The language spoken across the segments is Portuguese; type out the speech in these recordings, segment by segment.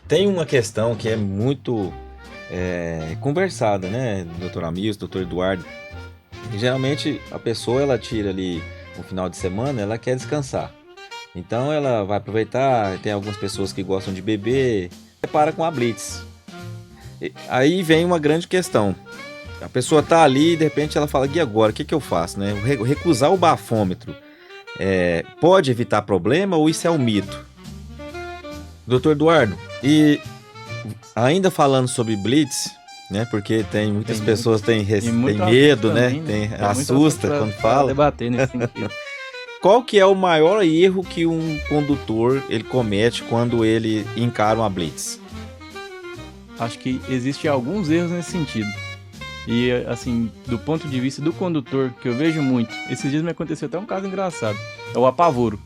Tem uma questão que é muito conversada, né, doutor Amils, doutor Eduardo. E geralmente a pessoa ela tira ali um final de semana, ela quer descansar. Então ela vai aproveitar, tem algumas pessoas que gostam de beber, prepara com a Blitz. Aí vem uma grande questão. A pessoa tá ali e de repente ela fala, e agora, o que eu faço, né? Recusar o bafômetro pode evitar problema ou isso é um mito? Doutor Eduardo, e ainda falando sobre Blitz, né? Porque tem muitas Tem pessoas muito, têm, e têm muito assunto medo, né? também, né? Tem, Tem muito assunto assusta quando para fala. debater nesse sentido. Qual que é o maior erro que um condutor ele comete quando ele encara uma Blitz? Acho que existem alguns erros nesse sentido. E, assim, do ponto de vista do condutor, que eu vejo muito, esses dias me aconteceu até um caso engraçado, é o apavoro.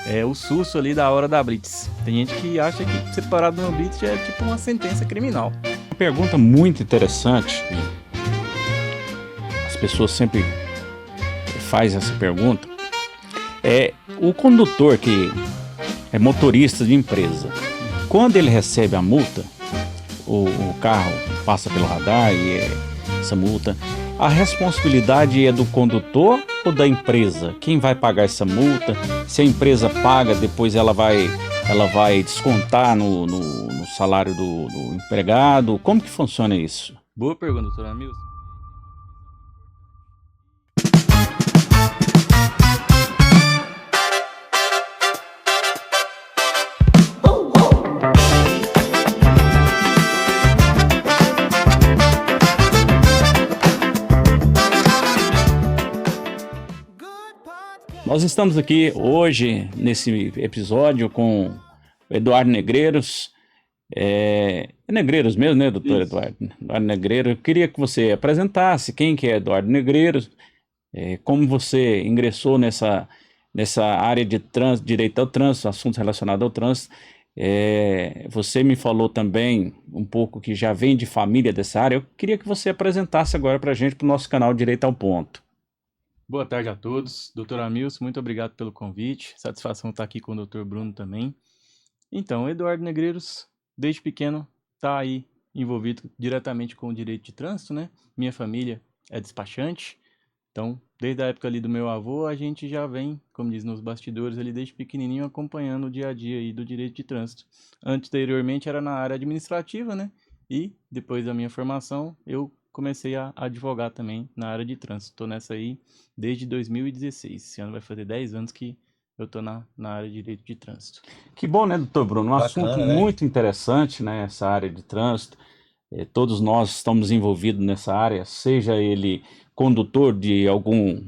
É o susto ali da hora da blitz. Tem gente que acha que ser parado numa blitz já é tipo uma sentença criminal. Uma pergunta muito interessante, as pessoas sempre fazem essa pergunta, é o condutor que é motorista de empresa, quando ele recebe a multa, o carro passa pelo radar e essa multa, a responsabilidade é do condutor ou da empresa? Quem vai pagar essa multa? Se a empresa paga, depois ela vai descontar no salário do empregado? Como que funciona isso? Boa pergunta, doutor Amilson. Nós estamos aqui hoje, nesse episódio, com o Eduardo Negreiros. Negreiros mesmo, né, doutor Isso. Eduardo? Eduardo Negreiros. Eu queria que você apresentasse quem que é Eduardo Negreiros, como você ingressou nessa área de trânsito, direito ao trânsito, assuntos relacionados ao trânsito. Você me falou também um pouco que já vem de família dessa área. Eu queria que você apresentasse agora para a gente, para o nosso canal Direito ao Ponto. Boa tarde a todos. Doutor Amilson, muito obrigado pelo convite. Satisfação estar aqui com o doutor Bruno também. Então, Eduardo Negreiros, desde pequeno, está aí envolvido diretamente com o direito de trânsito, né? Minha família é despachante. Então, desde a época ali do meu avô, a gente já vem, como diz nos bastidores, ali desde pequenininho acompanhando o dia a dia aí do direito de trânsito. Anteriormente era na área administrativa, né? E depois da minha formação, eu comecei a advogar também na área de trânsito. Estou nessa aí desde 2016. Esse ano vai fazer 10 anos que eu estou na área de direito de trânsito. Que bom, né, doutor Bruno? Um assunto Bacana, né? muito interessante, né, essa área de trânsito. Todos nós estamos envolvidos nessa área, seja ele condutor de algum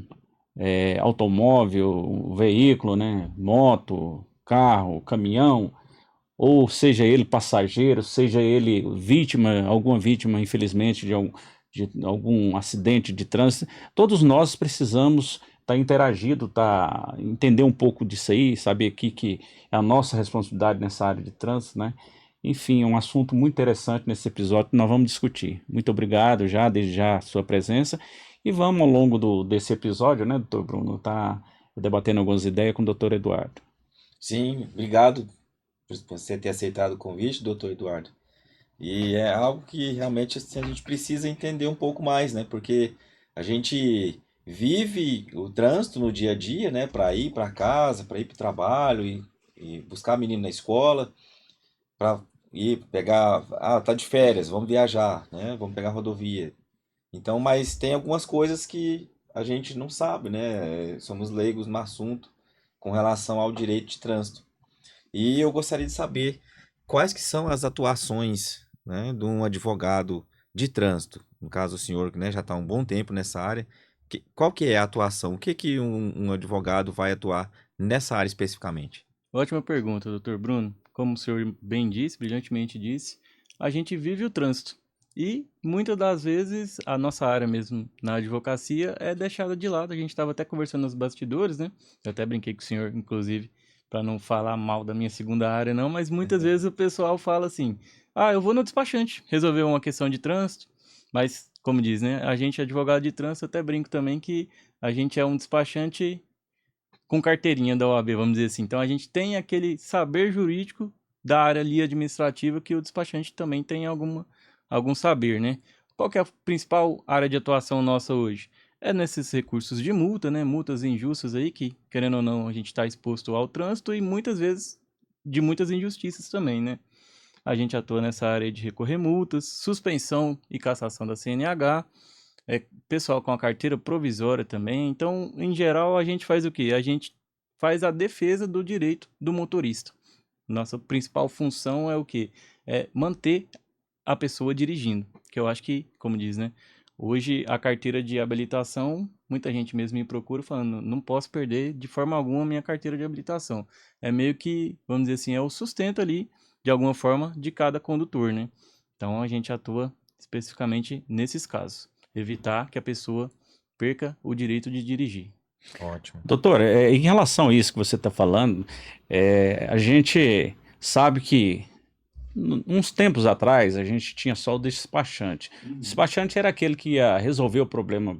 automóvel, veículo, né, moto, carro, caminhão, ou seja ele passageiro, seja ele vítima, alguma vítima, infelizmente, de algum acidente de trânsito. Todos nós precisamos estar interagindo, entender um pouco disso aí, saber que é a nossa responsabilidade nessa área de trânsito, né? Enfim, é um assunto muito interessante nesse episódio que nós vamos discutir. Muito obrigado desde já, a sua presença. E vamos, ao longo desse episódio, né, doutor Bruno, tá debatendo algumas ideias com o doutor Eduardo. Sim, obrigado por você ter aceitado o convite, doutor Eduardo. E é algo que realmente assim, a gente precisa entender um pouco mais, né? Porque a gente vive o trânsito no dia a dia, né? Para ir para casa, para ir para o trabalho e buscar menino na escola, para ir pegar, tá de férias, vamos viajar, né? Vamos pegar a rodovia. Então, mas tem algumas coisas que a gente não sabe, né? Somos leigos no assunto com relação ao direito de trânsito. E eu gostaria de saber quais que são as atuações, né, de um advogado de trânsito. No caso, o senhor, né, já está há um bom tempo nessa área. Qual que é a atuação? O que que um advogado vai atuar nessa área especificamente? Ótima pergunta, doutor Bruno. Como o senhor bem disse, brilhantemente disse, a gente vive o trânsito. E muitas das vezes a nossa área mesmo na advocacia é deixada de lado. A gente estava até conversando nos bastidores, né? Eu até brinquei com o senhor, inclusive, para não falar mal da minha segunda área, não, mas muitas vezes o pessoal fala assim: ah, eu vou no despachante resolver uma questão de trânsito. Mas, como diz, né? A gente, advogado de trânsito, eu até brinco também que a gente é um despachante com carteirinha da OAB, vamos dizer assim. Então a gente tem aquele saber jurídico da área ali administrativa que o despachante também tem algum saber, né? Qual que é a principal área de atuação nossa hoje? É nesses recursos de multa, né? Multas injustas aí que, querendo ou não, a gente está exposto ao trânsito e muitas vezes de muitas injustiças também, né? A gente atua nessa área de recorrer multas, suspensão e cassação da CNH, pessoal com a carteira provisória também. Então, em geral, a gente faz o quê? A gente faz a defesa do direito do motorista. Nossa principal função é o quê? É manter a pessoa dirigindo, que eu acho que, como diz, né? Hoje a carteira de habilitação, muita gente mesmo me procura falando, não posso perder de forma alguma a minha carteira de habilitação. É meio que, vamos dizer assim, é o sustento ali, de alguma forma, de cada condutor, né? Então a gente atua especificamente nesses casos, evitar que a pessoa perca o direito de dirigir. Ótimo. Doutor, em relação a isso que você está falando, a gente sabe que uns tempos atrás a gente tinha só o despachante. O despachante era aquele que ia resolver o problema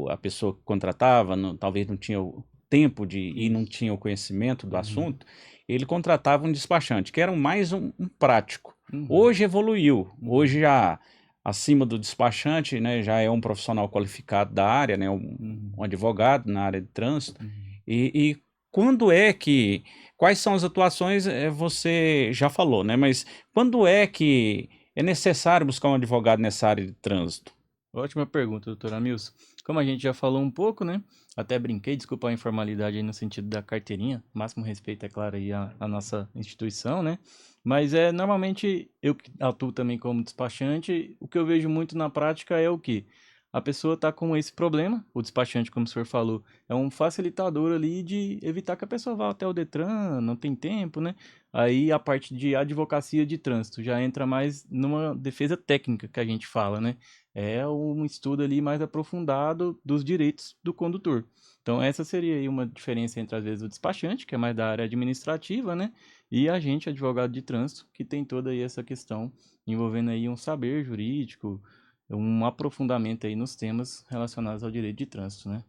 a pessoa que contratava, talvez não tinha o tempo e não tinha o conhecimento do assunto, ele contratava um despachante, que era mais um prático. Hoje evoluiu, hoje já acima do despachante, né, já é um profissional qualificado da área, né, um advogado na área de trânsito. E quando é que, quais são as atuações, você já falou, né, mas quando é que é necessário buscar um advogado nessa área de trânsito? Ótima pergunta, doutor Amilson. Como a gente já falou um pouco, né? Até brinquei, desculpa a informalidade aí no sentido da carteirinha. Máximo respeito, é claro, aí à nossa instituição, né? Mas normalmente eu que atuo também como despachante, o que eu vejo muito na prática é o quê? A pessoa está com esse problema, o despachante, como o senhor falou, é um facilitador ali de evitar que a pessoa vá até o Detran, não tem tempo, né? Aí a parte de advocacia de trânsito já entra mais numa defesa técnica que a gente fala, né? É um estudo ali mais aprofundado dos direitos do condutor. Então, essa seria aí uma diferença entre, às vezes, o despachante, que é mais da área administrativa, né? E a gente, advogado de trânsito, que tem toda aí essa questão envolvendo aí um saber jurídico, um aprofundamento aí nos temas relacionados ao direito de trânsito, né?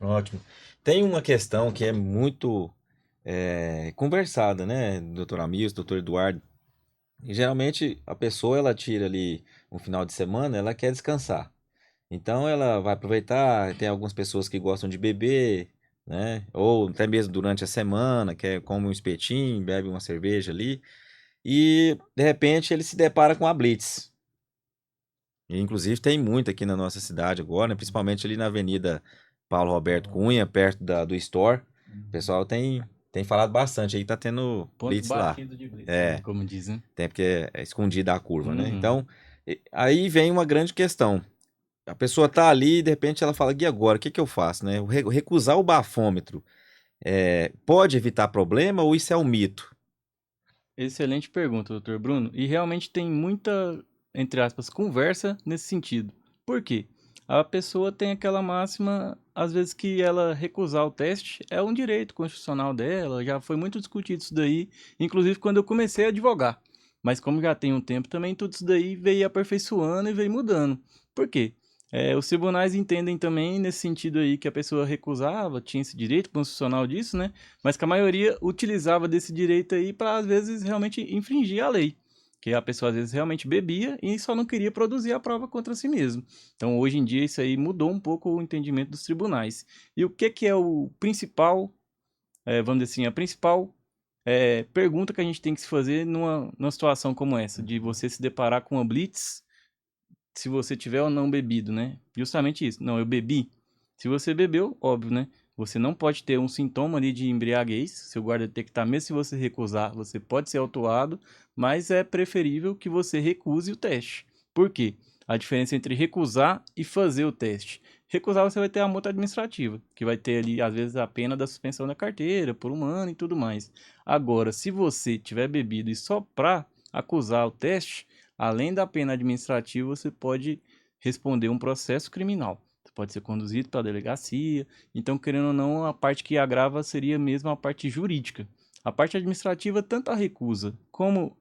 Ótimo. Tem uma questão que é muito conversada, né, doutor Amilson, doutor Eduardo. E geralmente a pessoa ela tira ali um final de semana, ela quer descansar. Então ela vai aproveitar, tem algumas pessoas que gostam de beber, né? Ou até mesmo durante a semana, quer come um espetinho, bebe uma cerveja ali, e de repente ele se depara com a blitz. E, inclusive tem muito aqui na nossa cidade agora, né? Principalmente ali na Avenida Paulo Roberto Cunha, perto do Store. O pessoal tem falado bastante aí, tá tendo Ponto blitz lá. batido de blitz, É, como dizem. tem porque é escondida a curva, né? Uhum. Então, aí vem uma grande questão. A pessoa tá ali e de repente ela fala, e agora, o que que eu faço, né? Recusar o bafômetro pode evitar problema ou isso é um mito? Excelente pergunta, doutor Bruno. E realmente tem muita, entre aspas, conversa nesse sentido. Por quê? A pessoa tem aquela máxima, às vezes, que ela recusar o teste é um direito constitucional dela, já foi muito discutido isso daí, inclusive quando eu comecei a advogar. Mas como já tem um tempo também, tudo isso daí veio aperfeiçoando e veio mudando. Por quê? Os tribunais entendem também nesse sentido aí que a pessoa recusava, tinha esse direito constitucional disso, né? Mas que a maioria utilizava desse direito aí para, às vezes, realmente infringir a lei. Que a pessoa, às vezes, realmente bebia e só não queria produzir a prova contra si mesmo. Então, hoje em dia, isso aí mudou um pouco o entendimento dos tribunais. E o que é o principal, vamos dizer assim, a principal pergunta que a gente tem que se fazer numa situação como essa, de você se deparar com uma blitz, se você tiver ou não bebido, né? Justamente isso. Não, eu bebi. Se você bebeu, óbvio, né? Você não pode ter um sintoma ali de embriaguez. Seu guarda detectar, mesmo se você recusar, você pode ser autuado, mas é preferível que você recuse o teste. Por quê? A diferença entre recusar e fazer o teste. Recusar, você vai ter a multa administrativa, que vai ter ali, às vezes, a pena da suspensão da carteira por um ano e tudo mais. Agora, se você tiver bebido e só para acusar o teste, além da pena administrativa, você pode responder um processo criminal. Você pode ser conduzido para a delegacia. Então, querendo ou não, a parte que agrava seria mesmo a parte jurídica. A parte administrativa, tanto a recusa como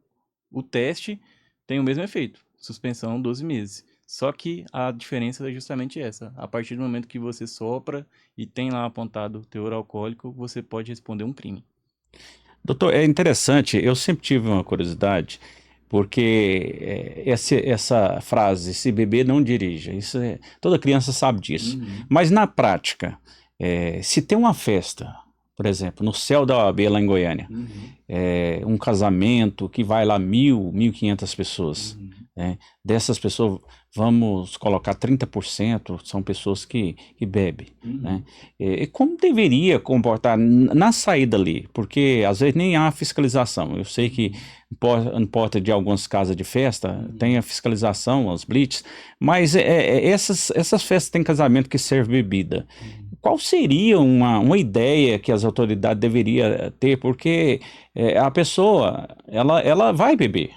o teste tem o mesmo efeito, suspensão 12 meses. Só que a diferença é justamente essa. A partir do momento que você sopra e tem lá apontado o teor alcoólico, você pode responder um crime. Doutor, é interessante, eu sempre tive uma curiosidade, porque essa frase, se beber, não dirija, toda criança sabe disso. Uhum. Mas na prática, se tem uma festa, por exemplo, no céu da OAB lá em Goiânia, Uhum. um casamento que vai lá 1.000, 1.500 pessoas, Uhum. né? Dessas pessoas, vamos colocar 30% são pessoas que bebem, né? Uhum. E como deveria comportar na saída ali? Porque às vezes nem há fiscalização. Eu sei que em porta de algumas casas de festa tem a fiscalização, as blitz, mas essas festas têm casamento que serve bebida. Uhum. Qual seria uma ideia que as autoridades deveriam ter? Porque a pessoa, ela vai beber.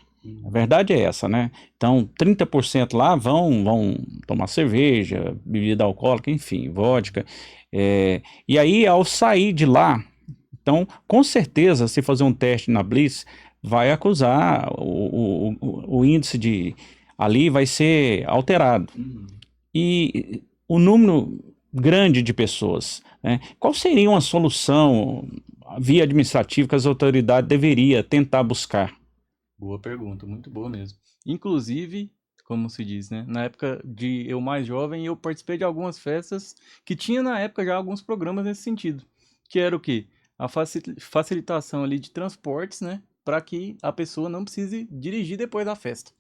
A verdade é essa, né? Então, 30% lá vão tomar cerveja, bebida alcoólica, enfim, vodka. E aí, ao sair de lá, então, com certeza, se fazer um teste na Blitz, vai acusar o índice de ali vai ser alterado. Uhum. E o número grande de pessoas, né? Qual seria uma solução via administrativa que as autoridades deveriam tentar buscar? Boa pergunta, muito boa mesmo. Inclusive, como se diz, né? Na época de eu mais jovem, eu participei de algumas festas que tinha na época já alguns programas nesse sentido. Que era o quê? A facilitação ali de transportes, né? Para que a pessoa não precise dirigir depois da festa.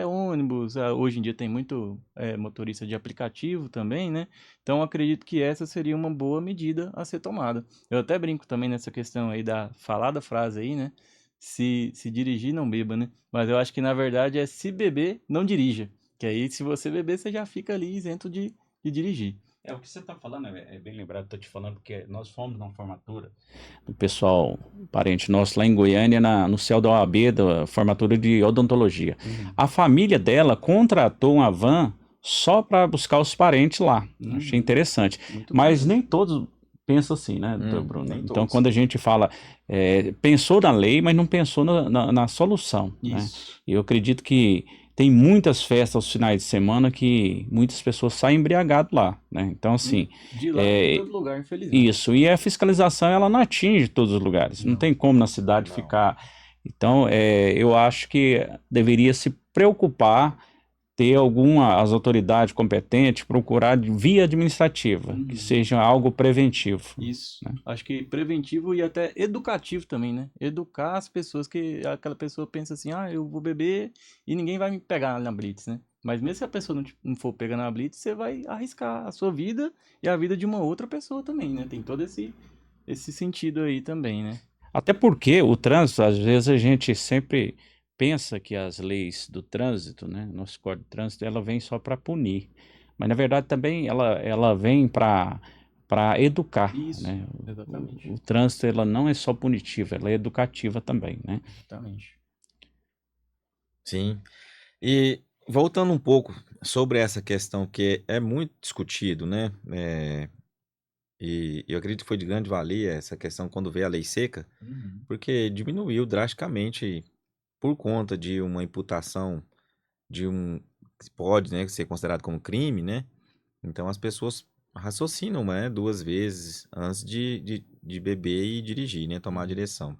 Ônibus, hoje em dia tem muito motorista de aplicativo também, né? Então acredito que essa seria uma boa medida a ser tomada. Eu até brinco também nessa questão aí da falada frase aí, né? Se dirigir, não beba, né? Mas eu acho que na verdade é se beber, não dirija. Que aí, se você beber, você já fica ali isento de dirigir. O que você está falando é bem lembrado, estou te falando, porque nós fomos numa formatura do pessoal, parente nosso lá em Goiânia, no céu da OAB, da formatura de odontologia. A família dela contratou uma van só para buscar os parentes lá. Achei interessante. Muito bom Mas mesmo. nem todos pensam assim, né, doutor Bruno? Nem Então, todos. quando a gente fala, pensou na lei, mas não pensou na solução, né? Isso. Eu acredito que tem muitas festas aos finais de semana que muitas pessoas saem embriagadas lá, né? Então, assim, De lá para todo lugar, infelizmente. isso. E a fiscalização, ela não atinge todos os lugares. Não tem como na cidade Não. ficar. Então, eu acho que deveria se preocupar, ter as autoridades competentes, procurar via administrativa, que seja algo preventivo. Isso. Acho que preventivo e até educativo também, né? Educar as pessoas que aquela pessoa pensa assim, eu vou beber e ninguém vai me pegar na blitz, né? Mas mesmo se a pessoa não for pegar na blitz, você vai arriscar a sua vida e a vida de uma outra pessoa também, né? Tem todo esse sentido aí também, né? Até porque o trânsito, às vezes a gente sempre pensa que as leis do trânsito, né, nosso Código de Trânsito, ela vem só para punir. Mas na verdade também ela vem para educar, Isso, né? exatamente. O trânsito ela não é só punitiva, ela é educativa também, né? Exatamente. Sim. E voltando um pouco sobre essa questão que é muito discutido, né? E eu acredito que foi de grande valia essa questão quando veio a lei seca, porque diminuiu drasticamente por conta de uma imputação de que pode, né, ser considerado como crime, né? Então as pessoas raciocinam, né, duas vezes antes de beber e dirigir, né, tomar a direção.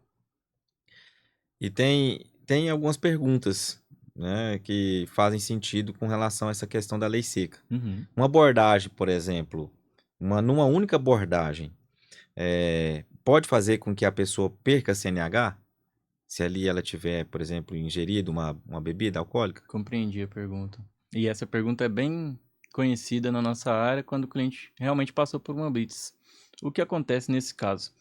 E tem algumas perguntas, né, que fazem sentido com relação a essa questão da lei seca. Uhum. Uma abordagem, por exemplo, numa única abordagem, pode fazer com que a pessoa perca a CNH? Se ali ela tiver, por exemplo, ingerido uma bebida alcoólica? Compreendi a pergunta. E essa pergunta é bem conhecida na nossa área quando o cliente realmente passou por uma blitz. O que acontece nesse caso?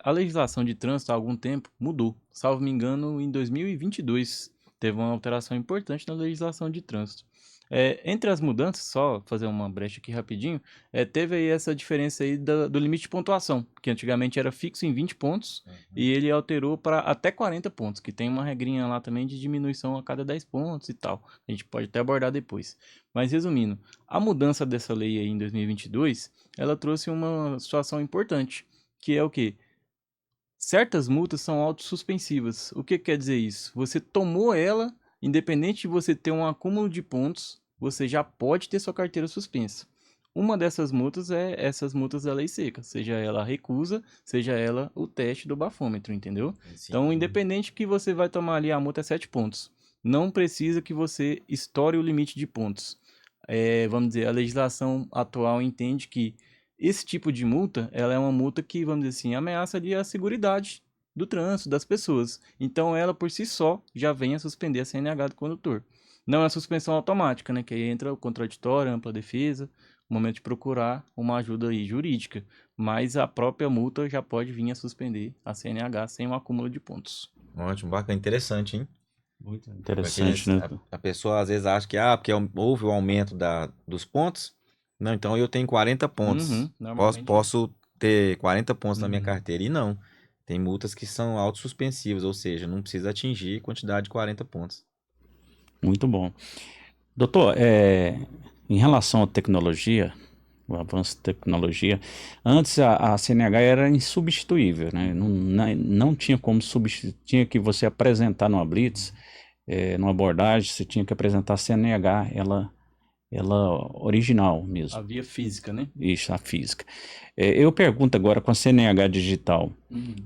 A legislação de trânsito há algum tempo mudou. Salvo me engano, em 2022 teve uma alteração importante na legislação de trânsito. Entre as mudanças, só fazer uma brecha aqui rapidinho, teve aí essa diferença aí do limite de pontuação, que antigamente era fixo em 20 pontos, e ele alterou para até 40 pontos, que tem uma regrinha lá também de diminuição a cada 10 pontos e tal. A gente pode até abordar depois. Mas resumindo, a mudança dessa lei aí em 2022, ela trouxe uma situação importante, que é o quê? Certas multas são autossuspensivas. O que quer dizer isso? Você tomou ela, independente de você ter um acúmulo de pontos, você já pode ter sua carteira suspensa. Uma dessas multas é essas multas da lei seca, seja ela a recusa, seja ela o teste do bafômetro, entendeu? Então, Sim. independente que você vai tomar ali, a multa é 7 pontos. Não precisa que você estoure o limite de pontos. Vamos dizer, a legislação atual entende que esse tipo de multa, ela é uma multa que, vamos dizer assim, ameaça ali a seguridade do trânsito das pessoas. Então, ela por si só já vem a suspender a CNH do condutor. Não é suspensão automática, né? Que aí entra o contraditório, ampla defesa, o momento de procurar uma ajuda aí jurídica. Mas a própria multa já pode vir a suspender a CNH sem um acúmulo de pontos. Ótimo, bacana, interessante, hein? Muito Porque interessante, né? a pessoa às vezes acha que, porque houve o aumento dos pontos, não, então eu tenho 40 pontos. Uhum, normalmente. Posso ter 40 pontos na minha Uhum. carteira. E não. Tem multas que são autossuspensivas, ou seja, não precisa atingir a quantidade de 40 pontos. Muito bom. Doutor, em relação à tecnologia, o avanço da tecnologia, antes a CNH era insubstituível, né? Não tinha como substituir, tinha que você apresentar numa blitz, numa abordagem, você tinha que apresentar a CNH, ela original mesmo, A via física, né? isso, a física. Eu pergunto agora com a CNH digital,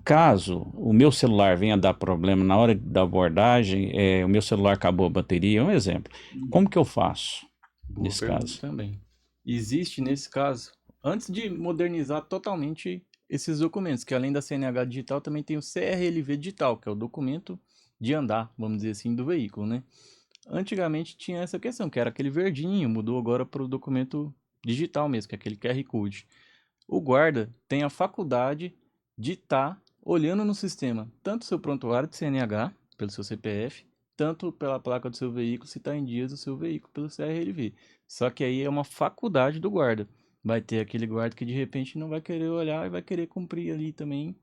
caso o meu celular venha dar problema na hora da abordagem, o meu celular acabou a bateria, é um exemplo, como que eu faço Boa nesse pergunta caso? também. Existe nesse caso, antes de modernizar totalmente esses documentos, que além da CNH digital também tem o CRLV digital, que é o documento de andar, vamos dizer assim, do veículo, né? Antigamente tinha essa questão, que era aquele verdinho, mudou agora para o documento digital mesmo, que é aquele QR Code. O guarda tem a faculdade de estar olhando no sistema, tanto o seu prontuário de CNH, pelo seu CPF, tanto pela placa do seu veículo, se está em dias o seu veículo, pelo CRLV. Só que aí é uma faculdade do guarda. Vai ter aquele guarda que de repente não vai querer olhar e vai querer cumprir ali também,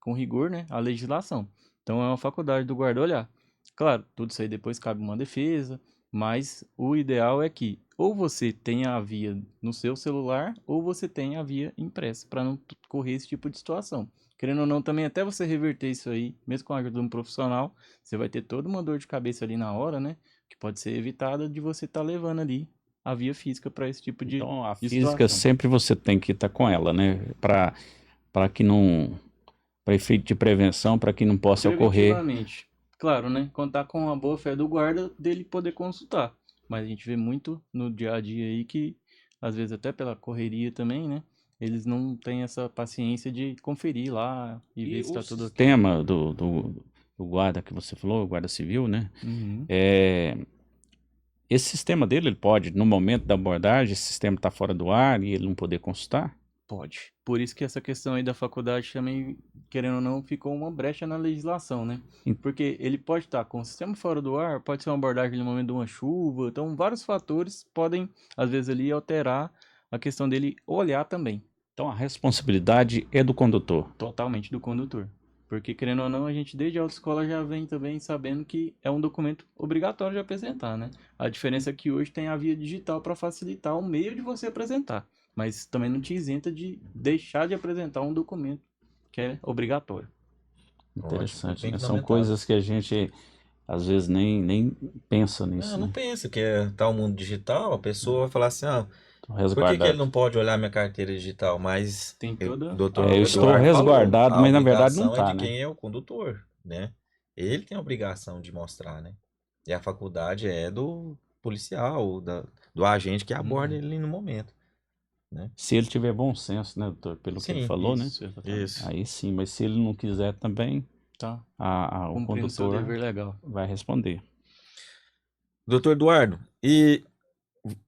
com rigor, né, a legislação. Então é uma faculdade do guarda olhar. Claro, tudo isso aí depois cabe uma defesa, mas o ideal é que ou você tenha a via no seu celular ou você tenha a via impressa, para não correr esse tipo de situação. Querendo ou não, também até você reverter isso aí, mesmo com a ajuda de um profissional, você vai ter toda uma dor de cabeça ali na hora, né? Que pode ser evitada de você estar levando ali a via física para esse tipo Então, a de física situação. sempre você tem que estar com ela, né? Para que não, para efeito de prevenção, para que não possa ocorrer. Preventivamente. Claro, né? Contar com a boa fé do guarda dele poder consultar. Mas a gente vê muito no dia a dia aí que, às vezes até pela correria também, né? Eles não têm essa paciência de conferir lá e ver E se o tá tudo ok. sistema do guarda que você falou, o guarda civil, né? Uhum. Esse sistema dele, ele pode, no momento da abordagem, esse sistema está fora do ar e ele não poder consultar? Pode. Por isso que essa questão aí da faculdade também, querendo ou não, ficou uma brecha na legislação, né? En- Porque ele pode estar com o sistema fora do ar, pode ser uma abordagem no momento de uma chuva, então vários fatores podem, às vezes, ali alterar a questão dele olhar também, Então, a responsabilidade é do condutor. totalmente do condutor. Porque, querendo ou não, a gente desde a autoescola já vem também sabendo que é um documento obrigatório de apresentar, né? A diferença é que hoje tem a via digital para facilitar o meio de você apresentar, mas também não te isenta de deixar de apresentar um documento que é obrigatório. Ótimo, muito Interessante, bem né? São fundamentado. coisas que a gente, às vezes, nem pensa Não, nisso, não né? pensa que tá o mundo digital, a pessoa vai falar assim, Tô por que que ele resguardado. não pode olhar minha carteira digital? Mas Tem o toda a doutor Eu estou Eduardo obrigação. falou, resguardado, a mas na verdade não obrigação é tá, de né? quem é o condutor, né? Ele tem a obrigação de mostrar, né? E a faculdade é do policial, do agente que aborda Uhum. ele no momento, né? Se ele tiver bom senso, né, doutor? Pelo que ele Sim, falou, né? Isso, exatamente. isso. Aí sim, mas se ele não quiser também, Tá o cumprindo seu condutor dever legal. vai responder. Doutor Eduardo, e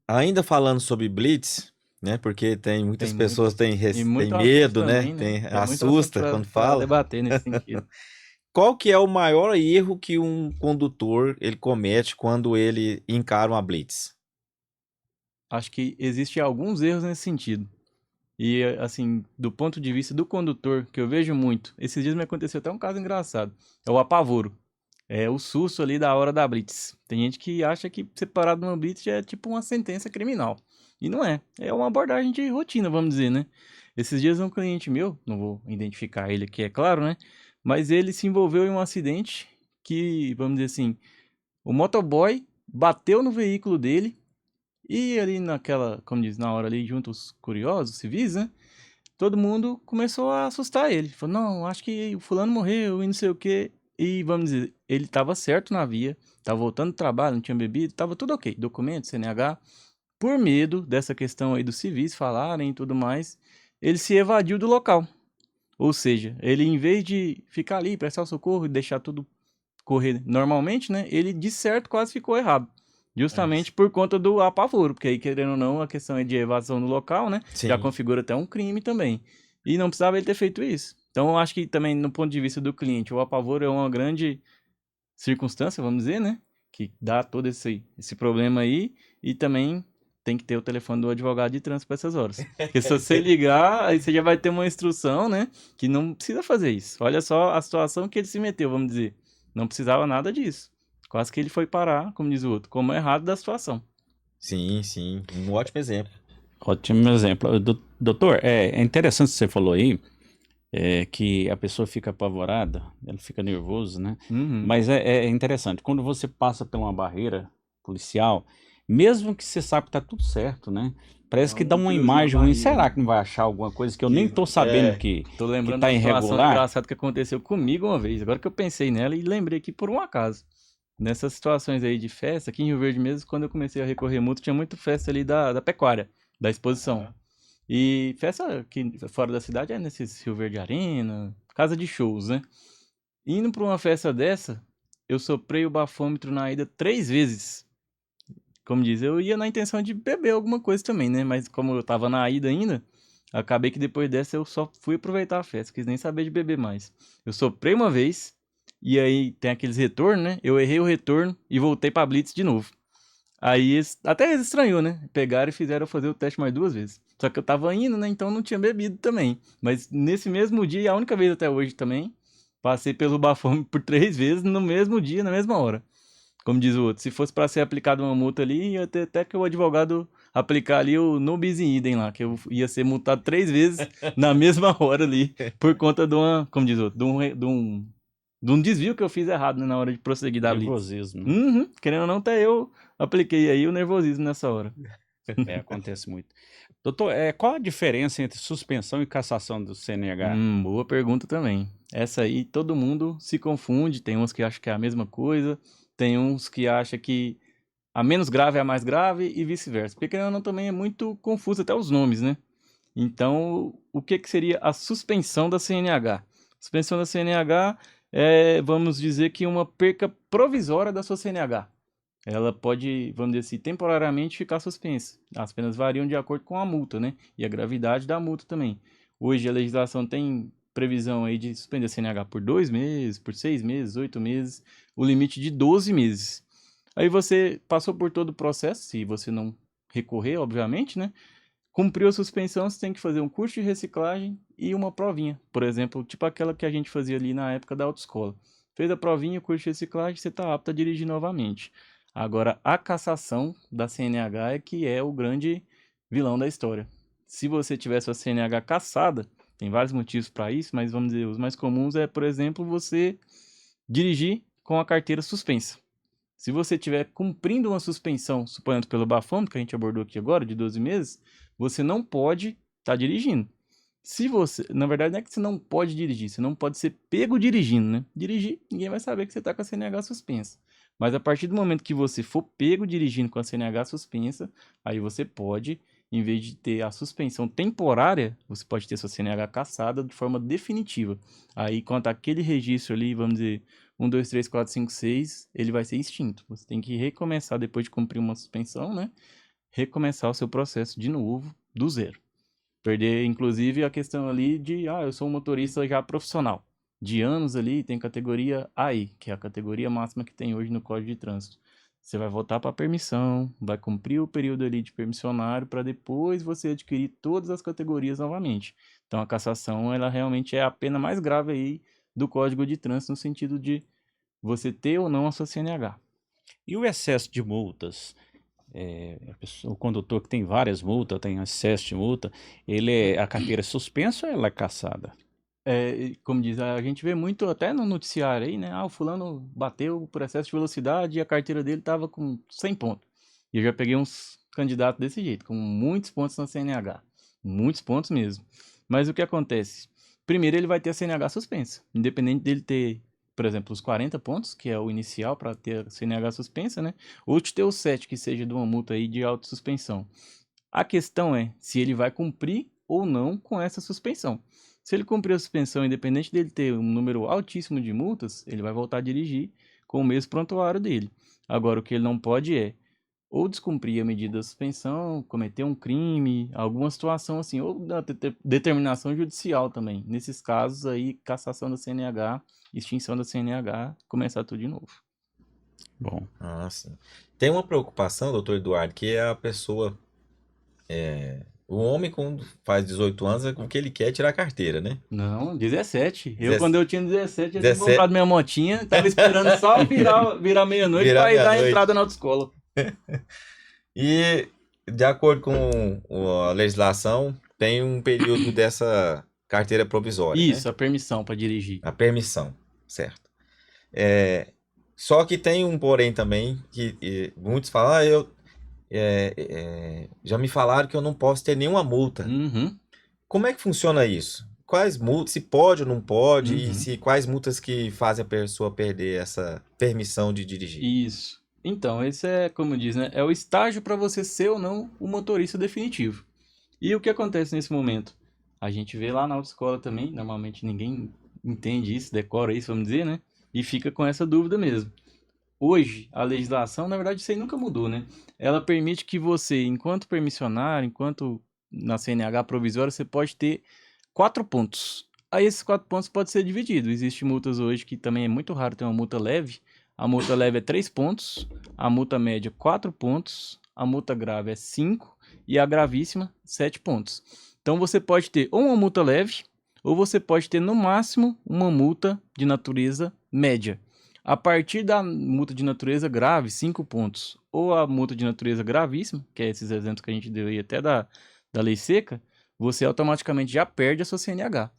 ainda falando sobre Blitz, né? Porque tem muitas Tem muito. pessoas E têm muito assunto medo, né? também, né? Tem muito assunto Assusta quando para fala. debater nesse sentido. Qual que é o maior erro que um condutor ele comete quando ele encara uma blitz? Acho que existem alguns erros nesse sentido. E, assim, do ponto de vista do condutor, que eu vejo muito, esses dias me aconteceu até um caso engraçado, é o apavoro. É o susto ali da hora da blitz. Tem gente que acha que ser parado numa blitz é tipo uma sentença criminal. E não é. É uma abordagem de rotina, vamos dizer, né? Esses dias um cliente meu, não vou identificar ele aqui, é claro, né? Mas ele se envolveu em um acidente que, vamos dizer assim, o motoboy bateu no veículo dele E ali naquela, como diz, na hora ali, junto os curiosos, civis, né? Todo mundo começou a assustar ele. Falou, não, acho que o fulano morreu e não sei o quê. E vamos dizer, ele estava certo na via, estava voltando do trabalho, não tinha bebido, estava tudo ok. Documento, CNH. Por medo dessa questão aí dos civis falarem e tudo mais, ele se evadiu do local. Ou seja, ele em vez de ficar ali, prestar o socorro e deixar tudo correr normalmente, né? Ele de certo quase ficou errado. É, Justamente por conta do apavoro, porque aí, querendo ou não, a questão é de evasão no local, né? Já sim, configura até um crime também. E não precisava ele ter feito isso. Então, eu acho que também, no ponto de vista do cliente, o apavoro é uma grande circunstância, vamos dizer, né? Que dá todo esse problema aí. E também tem que ter o telefone do advogado de trânsito para essas horas. Porque se você ligar, aí você já vai ter uma instrução, né? Que não precisa fazer isso. Olha só a situação que ele se meteu, vamos dizer. Não precisava nada disso. Quase que ele foi parar, como diz o outro, como errado da situação. sim, sim. Um ótimo exemplo. Ótimo exemplo. Doutor, é interessante o que você falou aí, que a pessoa fica apavorada, ela fica nervosa, né? Uhum. Mas é interessante, quando você passa por uma barreira policial, mesmo que você sabe que tá tudo certo, né? Parece Dá que dá um uma friozinho na imagem ruim. barriga, Será né? que não vai achar alguma coisa que eu nem Que, tô sabendo é, que, Tô que lembrando de tá uma situação irregular? engraçada que aconteceu comigo uma vez. Agora que eu pensei nela e lembrei aqui por um acaso. Nessas situações aí de festa, aqui em Rio Verde mesmo, quando eu comecei a recorrer muito, tinha muito festa ali da pecuária, da exposição. aham. E festa aqui fora da cidade é nesses Rio Verde Arena, casa de shows, né? Indo pra uma festa dessa, eu soprei o bafômetro na ida 3 vezes. Como diz, eu ia na intenção de beber alguma coisa também, né? Mas como eu tava na ida ainda, acabei que depois dessa eu só fui aproveitar a festa, quis nem saber de beber mais. Eu soprei uma vez, e aí tem aqueles retornos, né? Eu errei o retorno e voltei pra Blitz de novo. Aí até eles estranhou, né? Pegaram e fizeram eu fazer o teste mais 2 vezes. Só que eu tava indo, né? Então não tinha bebido também. Mas nesse mesmo dia, e a única vez até hoje também, passei pelo bafômetro por 3 vezes no mesmo dia, na mesma hora. Como diz o outro, se fosse pra ser aplicada uma multa ali, ia ter até que o advogado aplicar ali o no bis in idem lá, que eu ia ser multado 3 vezes na mesma hora ali, por conta de uma, como diz o outro, de um desvio que eu fiz errado, né, na hora de prosseguir da Blitz. Nervosismo, né? Uhum, querendo ou não, até eu apliquei aí o nervosismo nessa hora. Acontece muito. Doutor, qual a diferença entre suspensão e cassação do CNH? Boa pergunta também. Essa aí todo mundo se confunde, tem uns que acham que é a mesma coisa, tem uns que acham que a menos grave é a mais grave e vice-versa. Porque querendo ou não também é muito confuso até os nomes, né? Então, o que que seria a suspensão da CNH? Suspensão da CNH é, vamos dizer que uma perca provisória da sua CNH. Ela pode, vamos dizer assim, temporariamente ficar suspensa. As penas variam de acordo com a multa, né? E a gravidade da multa também. Hoje a legislação tem previsão aí de suspender a CNH por 2 meses, por 6 meses, 8 meses, o limite de 12 meses. Aí você passou por todo o processo, se você não recorrer, obviamente, né? Cumpriu a suspensão, você tem que fazer um curso de reciclagem e uma provinha. Por exemplo, tipo aquela que a gente fazia ali na época da autoescola. Fez a provinha, o curso de reciclagem, você está apto a dirigir novamente. Agora, a cassação da CNH é que é o grande vilão da história. Se você tiver sua CNH cassada, tem vários motivos para isso, mas vamos dizer, os mais comuns é, por exemplo, você dirigir com a carteira suspensa. Se você estiver cumprindo uma suspensão, suponhando pelo bafômetro, que a gente abordou aqui agora, de 12 meses, você não pode estar dirigindo. Se você, na verdade, não é que você não pode dirigir, você não pode ser pego dirigindo, né? Dirigir, ninguém vai saber que você está com a CNH suspensa. Mas a partir do momento que você for pego dirigindo com a CNH suspensa, aí você pode, em vez de ter a suspensão temporária, você pode ter sua CNH cassada de forma definitiva. Aí, quanto àquele registro ali, vamos dizer, 1, 2, 3, 4, 5, 6, ele vai ser extinto. Você tem que recomeçar depois de cumprir uma suspensão, né? Recomeçar o seu processo de novo, do zero. Perder, inclusive, a questão ali de, eu sou um motorista já profissional. De anos ali, tem categoria AI, que é a categoria máxima que tem hoje no Código de Trânsito. Você vai voltar para a permissão, vai cumprir o período ali de permissionário para depois você adquirir todas as categorias novamente. Então a cassação, ela realmente é a pena mais grave aí do Código de Trânsito no sentido de você ter ou não a sua CNH. E o excesso de multas? O condutor que tem várias multas, tem excesso de multa, a carteira é suspensa ou ela é cassada? Como diz, a gente vê muito até no noticiário aí, né? O fulano bateu por excesso de velocidade e a carteira dele tava com 100 pontos. E eu já peguei uns candidatos desse jeito, com muitos pontos na CNH. Muitos pontos mesmo. Mas o que acontece? Primeiro ele vai ter a CNH suspensa. Independente dele ter, por exemplo, os 40 pontos, que é o inicial para ter a CNH suspensa, né? Ou de ter os 7, que seja de uma multa aí de autossuspensão. A questão é se ele vai cumprir ou não com essa suspensão. Se ele cumprir a suspensão, independente dele ter um número altíssimo de multas, ele vai voltar a dirigir com o mesmo prontuário dele. Agora, o que ele não pode é ou descumprir a medida da suspensão, cometer um crime, alguma situação assim, ou da determinação judicial também. Nesses casos aí, cassação da CNH, extinção da CNH, começar tudo de novo. Bom, Ah, sim. Tem uma preocupação, doutor Eduardo, que é a pessoa, o homem quando faz 18 anos, o que ele quer é tirar a carteira, né? Não, 17. Eu, Dezesse- quando eu tinha 17, já tinha 17, comprado minha motinha, tava esperando só virar meia-noite virar pra ir dar a meia-noite. entrada na autoescola. E, de acordo com a legislação, tem um período dessa carteira provisória, né? Isso, a permissão pra dirigir. A permissão, certo? É, só que tem um porém também, que muitos falam, já me falaram que eu não posso ter nenhuma multa. Uhum, Como é que funciona isso? Quais multas, se pode ou não pode, e uhum. quais multas que fazem a pessoa perder essa permissão de dirigir? Isso. Então, esse é, como diz, né? É o estágio para você ser ou não o motorista definitivo. E o que acontece nesse momento? A gente vê lá na autoescola também, normalmente ninguém entende isso, decora isso, vamos dizer, né? E fica com essa dúvida mesmo. Hoje, a legislação, na verdade, isso aí nunca mudou, né? Ela permite que você, enquanto permissionário, enquanto na CNH provisória, você pode ter 4 pontos. Aí esses 4 pontos podem ser divididos. Existem multas hoje que também é muito raro ter uma multa leve. A multa leve é 3 pontos, a multa média 4 pontos, a multa grave é 5 e a gravíssima 7 pontos. Então você pode ter ou uma multa leve, ou você pode ter no máximo uma multa de natureza média. A partir da multa de natureza grave, 5 pontos, ou a multa de natureza gravíssima, que é esses exemplos que a gente deu aí até da lei seca, você automaticamente já perde a sua CNH.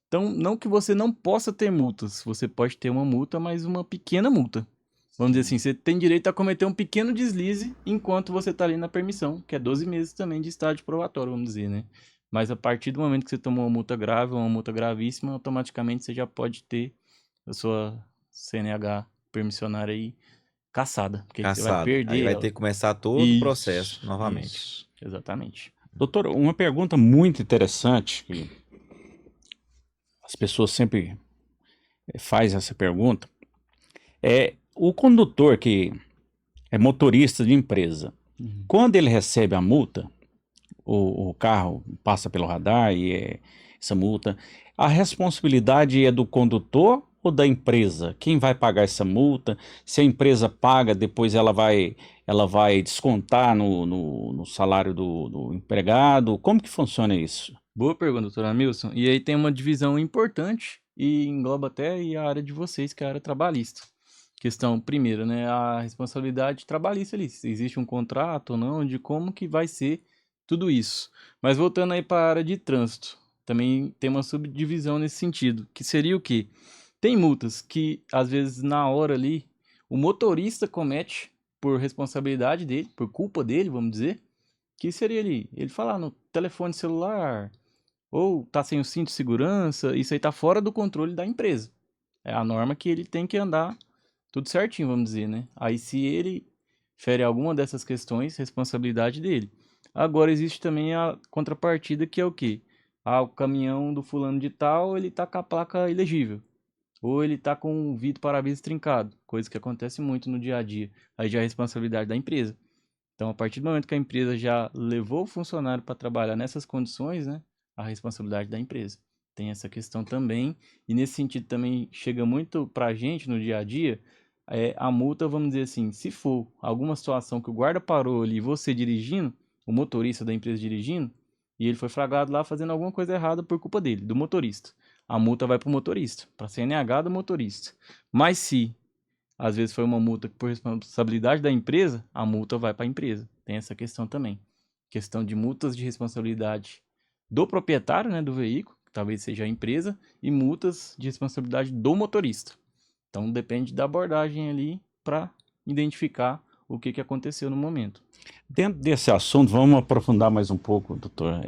Então, não que você não possa ter multas, você pode ter uma multa, mas uma pequena multa. Vamos dizer assim, você tem direito a cometer um pequeno deslize enquanto você está ali na permissão, que é 12 meses também de estágio probatório, vamos dizer, né? Mas a partir do momento que você tomou uma multa grave ou uma multa gravíssima, automaticamente você já pode ter a sua CNH permissionária aí caçada, porque você vai Caçada. Aí perder vai ela. ter que começar todo o processo Isso, novamente. isso, exatamente. doutor, uma pergunta muito interessante, que as pessoas sempre fazem essa pergunta, é o condutor que é motorista de empresa, Uhum. quando ele recebe a multa, o carro passa pelo radar e essa multa, a responsabilidade é do condutor ou da empresa? Quem vai pagar essa multa? Se a empresa paga, depois ela vai descontar no salário do empregado? Como que funciona isso? Boa pergunta, doutor Hamilton. E aí tem uma divisão importante e engloba até aí a área de vocês, que é a área trabalhista. Questão, primeiro, né, a responsabilidade trabalhista ali, se existe um contrato ou não, de como que vai ser tudo isso. Mas voltando aí para a área de trânsito, também tem uma subdivisão nesse sentido, que seria o quê? Tem multas que, às vezes, na hora ali, o motorista comete por responsabilidade dele, por culpa dele, vamos dizer, que seria ali, ele falar no telefone celular, ou tá sem o cinto de segurança, isso aí tá fora do controle da empresa. É a norma que ele tem que andar tudo certinho, vamos dizer, né? Aí se ele fere alguma dessas questões, responsabilidade dele. Agora existe também a contrapartida que é o quê? Ah, o caminhão do fulano de tal, ele tá com a placa ilegível. Ou ele tá com o vidro para-brisa trincado, coisa que acontece muito no dia a dia. Aí já é responsabilidade da empresa. Então, a partir do momento que a empresa já levou o funcionário para trabalhar nessas condições, né, a responsabilidade da empresa. Tem essa questão também, e nesse sentido também chega muito para a gente no dia a dia, a multa, vamos dizer assim, se for alguma situação que o guarda parou ali, você dirigindo, o motorista da empresa dirigindo, e ele foi flagrado lá fazendo alguma coisa errada por culpa dele, do motorista. A multa vai para o motorista, para a CNH do motorista. Mas se às vezes foi uma multa por responsabilidade da empresa, a multa vai para a empresa. Tem essa questão também. Questão de multas de responsabilidade do proprietário, né, do veículo, que talvez seja a empresa, e multas de responsabilidade do motorista. Então depende da abordagem ali para identificar o que aconteceu no momento. Dentro desse assunto, vamos aprofundar mais um pouco, doutor,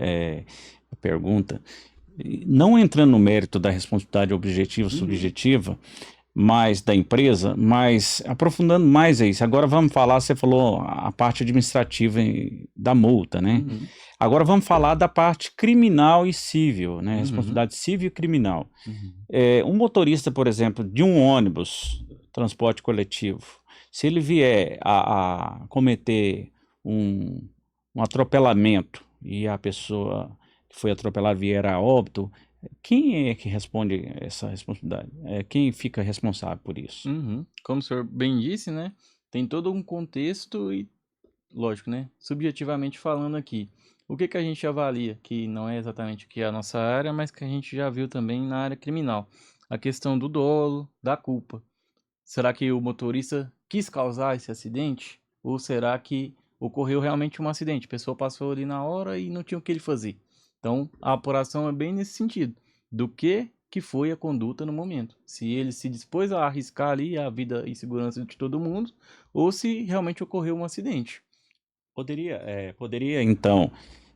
a pergunta. Não entrando no mérito da responsabilidade objetiva ou subjetiva, mas da empresa, mas aprofundando mais isso. Agora vamos falar, você falou a parte administrativa da multa, né? Uhum. Agora vamos falar da parte criminal e civil, né? Uhum. Responsabilidade civil e criminal. Uhum. Um motorista, por exemplo, de um ônibus, transporte coletivo, se ele vier a cometer um atropelamento e a pessoa que foi atropelada vier a óbito, quem é que responde essa responsabilidade? Quem fica responsável por isso? Uhum. Como o senhor bem disse, né? Tem todo um contexto e, lógico, né? Subjetivamente falando aqui, o que a gente avalia, que não é exatamente o que é a nossa área, mas que a gente já viu também na área criminal. A questão do dolo, da culpa. Será que o motorista quis causar esse acidente? Ou será que ocorreu realmente um acidente? A pessoa passou ali na hora e não tinha o que ele fazer. Então, a apuração é bem nesse sentido. Do que foi a conduta no momento. Se ele se dispôs a arriscar ali a vida e segurança de todo mundo, ou se realmente ocorreu um acidente. Poderia então,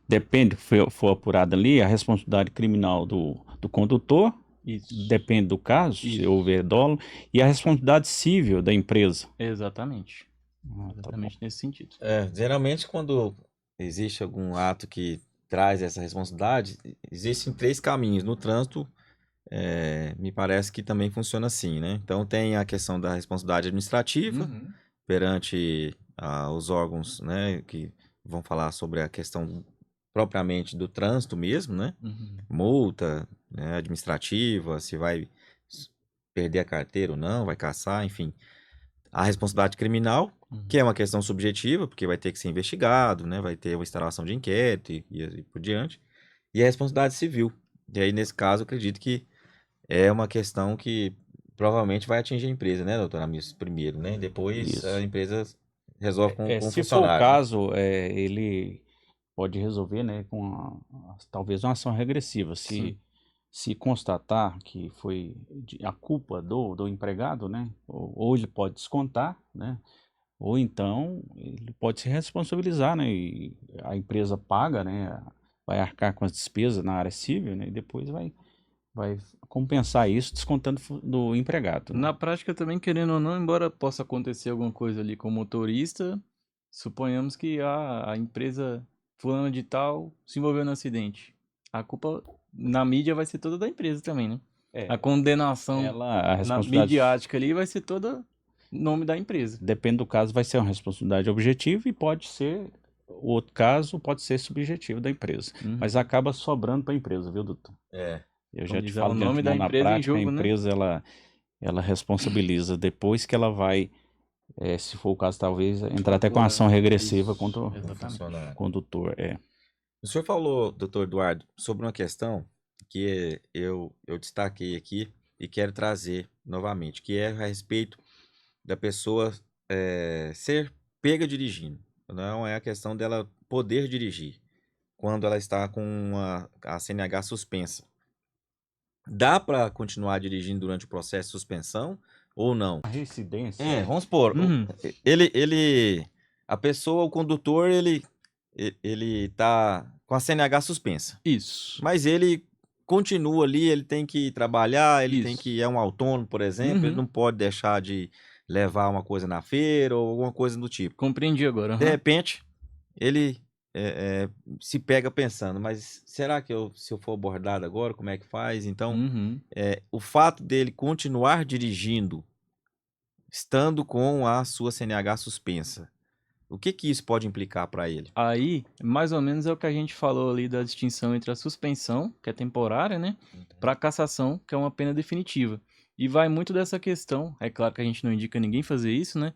depende, for apurada ali, a responsabilidade criminal do condutor, Isso. depende do caso, se Isso. houver dolo, e a responsabilidade civil da empresa. Exatamente. Tá bom. Exatamente nesse sentido. Geralmente quando existe algum ato que traz essa responsabilidade, existem 3 caminhos. No trânsito, me parece que também funciona assim, né? Então tem a questão da responsabilidade administrativa Uhum. perante os órgãos, né, que vão falar sobre a questão propriamente do trânsito mesmo, né? Uhum. Multa, né, administrativa, se vai perder a carteira ou não, vai caçar, enfim. A responsabilidade criminal, que é uma questão subjetiva, porque vai ter que ser investigado, né? Vai ter uma instalação de inquérito e por diante. E a responsabilidade civil. E aí, nesse caso, eu acredito que é uma questão que provavelmente vai atingir a empresa, né, doutor Amirs? Primeiro, né? Depois a Isso. empresa resolve com o Se for o funcionário. caso, ele pode resolver, né, com talvez uma ação regressiva. Sim. Se constatar que foi a culpa do empregado, né, ou ele pode descontar, né, ou então ele pode se responsabilizar, né, e a empresa paga, né, vai arcar com as despesas na área civil, né, e depois vai compensar isso descontando do empregado, né. Na prática também, querendo ou não, embora possa acontecer alguma coisa ali com o motorista, suponhamos que a empresa fulana de tal se envolveu no acidente. A culpa na mídia vai ser toda da empresa também, né? A condenação A responsabilidade midiática ali vai ser toda nome da empresa. depende do caso, vai ser uma responsabilidade objetiva e pode ser, o outro caso pode ser subjetivo da empresa. Mas acaba sobrando para a empresa, viu, doutor? Eu já Como te diz, é falo o de nome da antemão, na empresa em prática, a jogo, né? empresa ela responsabiliza depois que ela vai, se for o caso, talvez entrar até com ação regressiva Isso, contra o exatamente. Funcionário. condutor. O senhor falou, doutor Eduardo, sobre uma questão que eu destaquei aqui e quero trazer novamente, que é a respeito da pessoa ser pega dirigindo. Não é a questão dela poder dirigir quando ela está com a CNH suspensa. Dá para continuar dirigindo durante o processo de suspensão ou não? A residência. Vamos supor, a pessoa, o condutor, ele tá com a CNH suspensa. Isso. Mas ele continua ali, ele tem que trabalhar, ele tem Isso. que é um autônomo, por exemplo, ele não pode deixar de levar uma coisa na feira ou alguma coisa do tipo. Compreendi agora. De repente, ele se pega pensando, mas será que se eu for abordado agora, como é que faz? Então, o fato dele continuar dirigindo, estando com a sua CNH suspensa, o que isso pode implicar para ele? Aí, mais ou menos é o que a gente falou ali da distinção entre a suspensão, que é temporária, né, para a cassação, que é uma pena definitiva. E vai muito dessa questão, é claro que a gente não indica ninguém fazer isso, né,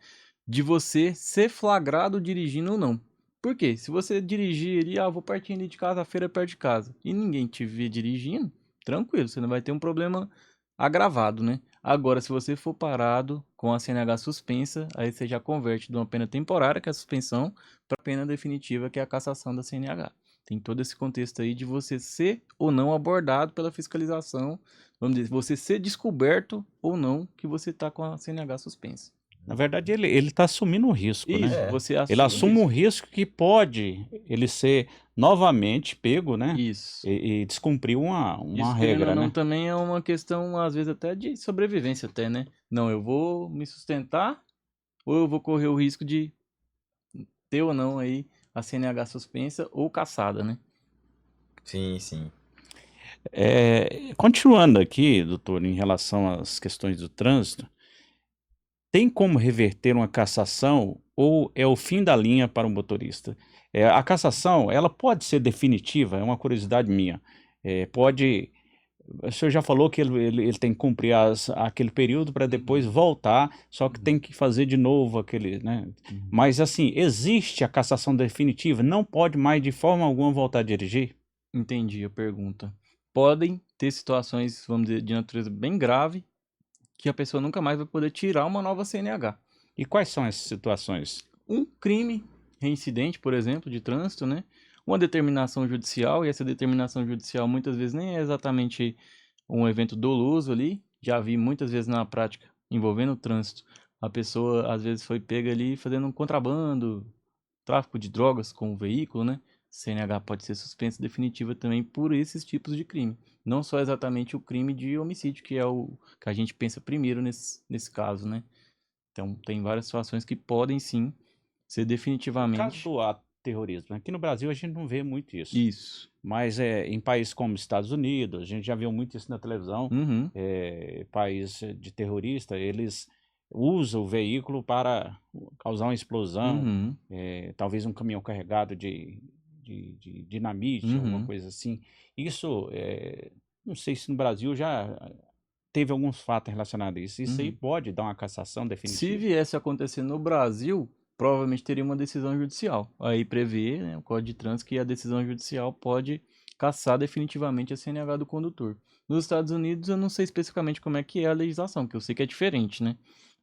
de você ser flagrado dirigindo ou não. Por quê? Se você dirigir ali, vou partindo ali de casa, a feira é perto de casa, e ninguém te vê dirigindo, tranquilo, você não vai ter um problema agravado, né? Agora, se você for parado com a CNH suspensa, aí você já converte de uma pena temporária, que é a suspensão, para a pena definitiva, que é a cassação da CNH. Tem todo esse contexto aí de você ser ou não abordado pela fiscalização, vamos dizer, você ser descoberto ou não que você está com a CNH suspensa. Na verdade, ele está assumindo um risco, Isso, né? É. você Ele assume um risco que pode ele ser novamente pego, né? Isso. E descumprir uma Isso, querendo ou regra, não, né? também é uma questão, às vezes, até de sobrevivência até, né? Não, eu vou me sustentar ou eu vou correr o risco de ter ou não aí a CNH suspensa ou cassada, né? Sim, sim. Continuando aqui, doutor, em relação às questões do trânsito, tem como reverter uma cassação ou é o fim da linha para o motorista? A cassação, ela pode ser definitiva, é uma curiosidade minha. Pode. O senhor já falou que ele tem que cumprir aquele período para depois voltar, só que tem que fazer de novo aquele, né? Mas assim, existe a cassação definitiva? Não pode mais de forma alguma voltar a dirigir? Entendi a pergunta. Podem ter situações, vamos dizer, de natureza bem grave, que a pessoa nunca mais vai poder tirar uma nova CNH. E quais são essas situações? Um crime reincidente, por exemplo, de trânsito, né? Uma determinação judicial, e essa determinação judicial muitas vezes nem é exatamente um evento doloso ali. Já vi muitas vezes na prática envolvendo o trânsito. A pessoa às vezes foi pega ali fazendo um contrabando, tráfico de drogas com o veículo, né? CNH pode ser suspensa definitiva também por esses tipos de crime. Não só exatamente o crime de homicídio, que é o que a gente pensa primeiro nesse caso, né? Então, tem várias situações que podem sim ser No caso definitivamente. do ato de terrorismo, aqui no Brasil a gente não vê muito isso. Isso. Mas em países como Estados Unidos, a gente já viu muito isso na televisão, Uhum. país de terrorista, eles usam o veículo para causar uma explosão, Uhum. talvez um caminhão carregado de dinamite, alguma Uhum. coisa assim. Isso, não sei se no Brasil já teve alguns fatos relacionados a isso. Isso aí Uhum. pode dar uma cassação Se definitiva? viesse a acontecer no Brasil, provavelmente teria uma decisão judicial. Aí prevê, né, o Código de Trânsito que a decisão judicial pode cassar definitivamente a CNH do condutor. Nos Estados Unidos, eu não sei especificamente como é que é a legislação, que eu sei que é diferente, né?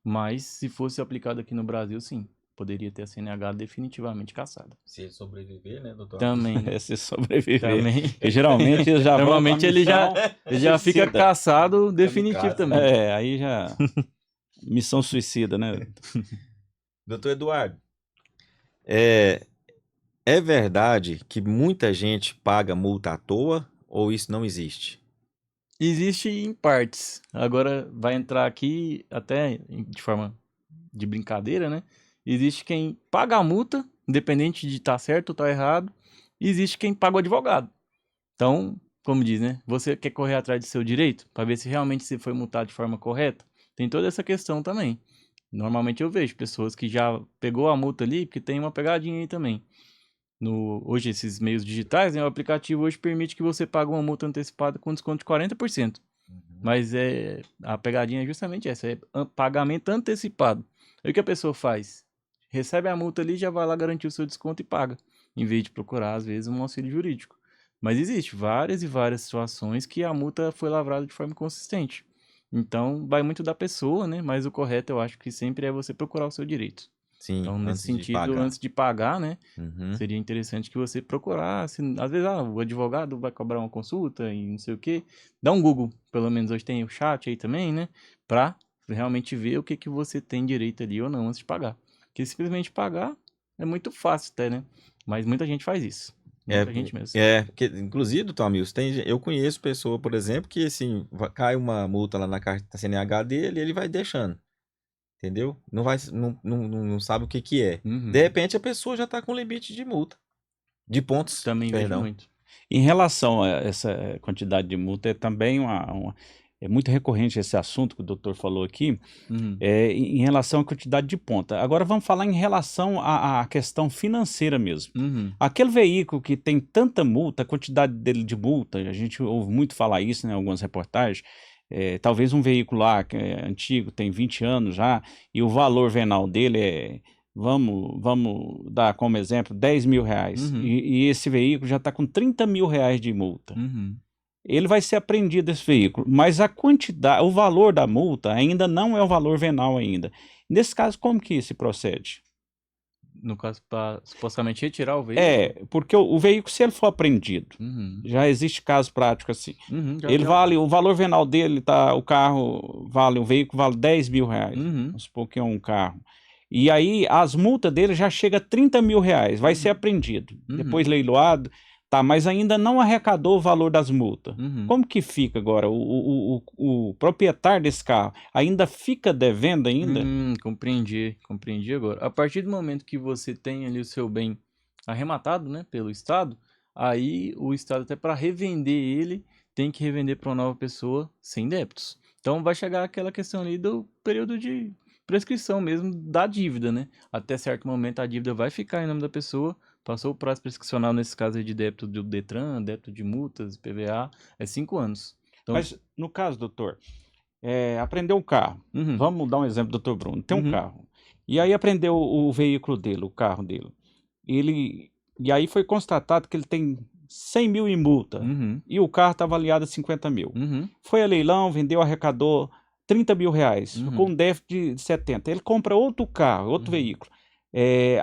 Mas se fosse aplicado aqui no Brasil, sim, poderia ter a CNH definitivamente cassada. Se ele sobreviver, né, doutor? Também, né? Se sobreviver. Também. Porque geralmente eles já vão com a Normalmente ele já missão fica suicida. cassado definitivo Kamikaze, também. Aí já. Missão suicida, né? Doutor Eduardo, é, é verdade que muita gente paga multa à toa ou isso não existe? Existe em partes. Agora vai entrar aqui até de forma de brincadeira, né? Existe quem paga a multa, independente de estar certo ou estar errado. E existe quem paga o advogado. Então, como diz, né? Você quer correr atrás do seu direito para ver se realmente você foi multado de forma correta? Tem toda essa questão também. Normalmente eu vejo pessoas que já pegou a multa ali, porque tem uma pegadinha aí também. Hoje, esses meios digitais, né, o aplicativo hoje permite que você pague uma multa antecipada com desconto de 40%. Mas a pegadinha é justamente essa, é pagamento antecipado. Aí o que a pessoa faz? Recebe a multa ali, já vai lá garantir o seu desconto e paga, em vez de procurar, às vezes, um auxílio jurídico. Mas existe várias e várias situações que a multa foi lavrada de forma inconsistente. Então, vai muito da pessoa, né? Mas o correto, eu acho que sempre é você procurar o seu direito. Sim, Então, nesse antes de sentido, pagar. antes de pagar, né? Uhum. Seria interessante que você procurasse. Às vezes, o advogado vai cobrar uma consulta e não sei o quê. Dá um Google, pelo menos hoje tem o chat aí também, né? Pra realmente ver o que que você tem direito ali ou não antes de pagar. Porque simplesmente pagar é muito fácil até, né? Mas muita gente faz isso. Muita gente mesmo. Porque, inclusive, doutor Amilson, eu conheço pessoa, por exemplo, que assim, cai uma multa lá na CNH dele e ele vai deixando. Entendeu? Não sabe o que que é. Uhum. De repente a pessoa já está com limite de multa. De pontos, Também vejo perdão. muito. Em relação a essa quantidade de multa, é também é muito recorrente esse assunto que o doutor falou aqui, Uhum. em relação à quantidade de ponta. Agora vamos falar em relação à questão financeira mesmo. Uhum. Aquele veículo que tem tanta multa, a quantidade dele de multa, a gente ouve muito falar isso em algumas reportagens, talvez um veículo lá que é antigo, tem 20 anos já, e o valor venal dele vamos dar como exemplo, 10 mil reais. Uhum. E esse veículo já está com 30 mil reais de multa. Uhum. Ele vai ser apreendido esse veículo, mas a quantidade, o valor da multa ainda não é o valor venal ainda. Nesse caso, como que se procede? No caso, para supostamente retirar o veículo? Porque o veículo, se ele for apreendido, Uhum. já existe caso prático assim. Já Ele tem vale, alguns. o valor venal dele, tá, o veículo vale R$ 10.000. Uhum. Vamos supor que é um carro. E aí as multas dele já chega a R$ 30.000, vai ser Uhum. apreendido. Uhum. Depois leiloado, tá, mas ainda não arrecadou o valor das multas. Uhum. Como que fica agora? O proprietário desse carro ainda fica devendo ainda? Compreendi agora. A partir do momento que você tem ali o seu bem arrematado, né, pelo Estado, aí o Estado, até para revender ele, tem que revender para uma nova pessoa sem débitos. Então vai chegar aquela questão ali do período de prescrição mesmo da dívida, né? Até certo momento a dívida vai ficar em nome da pessoa, passou o prazo prescricional nesse caso aí de débito do Detran, débito de multas, PVA, é 5 anos. Então, Mas no caso, doutor, aprendeu um carro. uhum, Vamos dar um exemplo, doutor Bruno. Tem um uhum, carro. E aí aprendeu o veículo dele, o carro dele. E aí foi constatado que ele tem 100.000 em multa. uhum, E o carro está avaliado a 50.000. uhum, Foi a leilão, vendeu, arrecadou R$ 30.000. Ficou uhum. um déficit de 70. Ele compra outro carro, outro Uhum, veículo.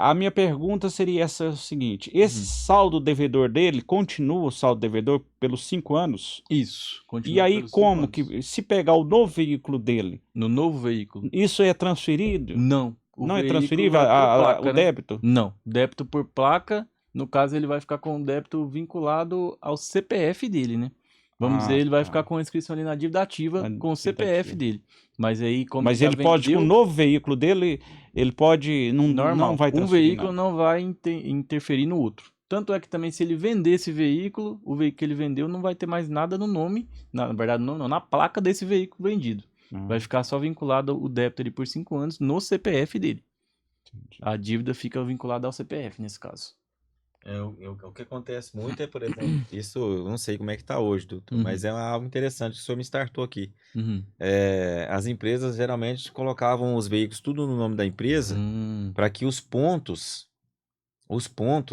A minha pergunta seria essa, o seguinte: esse uhum. saldo devedor dele continua o saldo devedor pelos 5 anos? Isso, E continua aí, pelos 5 como anos. que, se pegar o novo veículo dele, No novo veículo, isso é transferido? não. O Não é veículo transferível é por o placa, né? débito? Não. Débito por placa, no caso, ele vai ficar com o débito vinculado ao CPF dele, né? Vamos dizer, Ah, ele vai ficar tá. com a inscrição ali na dívida ativa Na com o dívida CPF ativa. dele. Mas aí, como ele Mas já ele pode, com o vendeu, novo veículo dele, ele pode, não normal. vai Um transferir veículo nada. não vai interferir no outro. Tanto é que também, se ele vender esse veículo, o veículo que ele vendeu não vai ter mais nada no nome, na verdade, não, na placa desse veículo vendido. Vai Ah, ficar só vinculado o débito ali por 5 anos no CPF dele. entendi. A dívida fica vinculada ao CPF nesse caso. O que acontece muito é, por exemplo, isso eu não sei como é que está hoje, doutor, Uhum, mas é algo interessante que o senhor me startou aqui. uhum. As empresas geralmente colocavam os veículos tudo no nome da empresa Hum, para que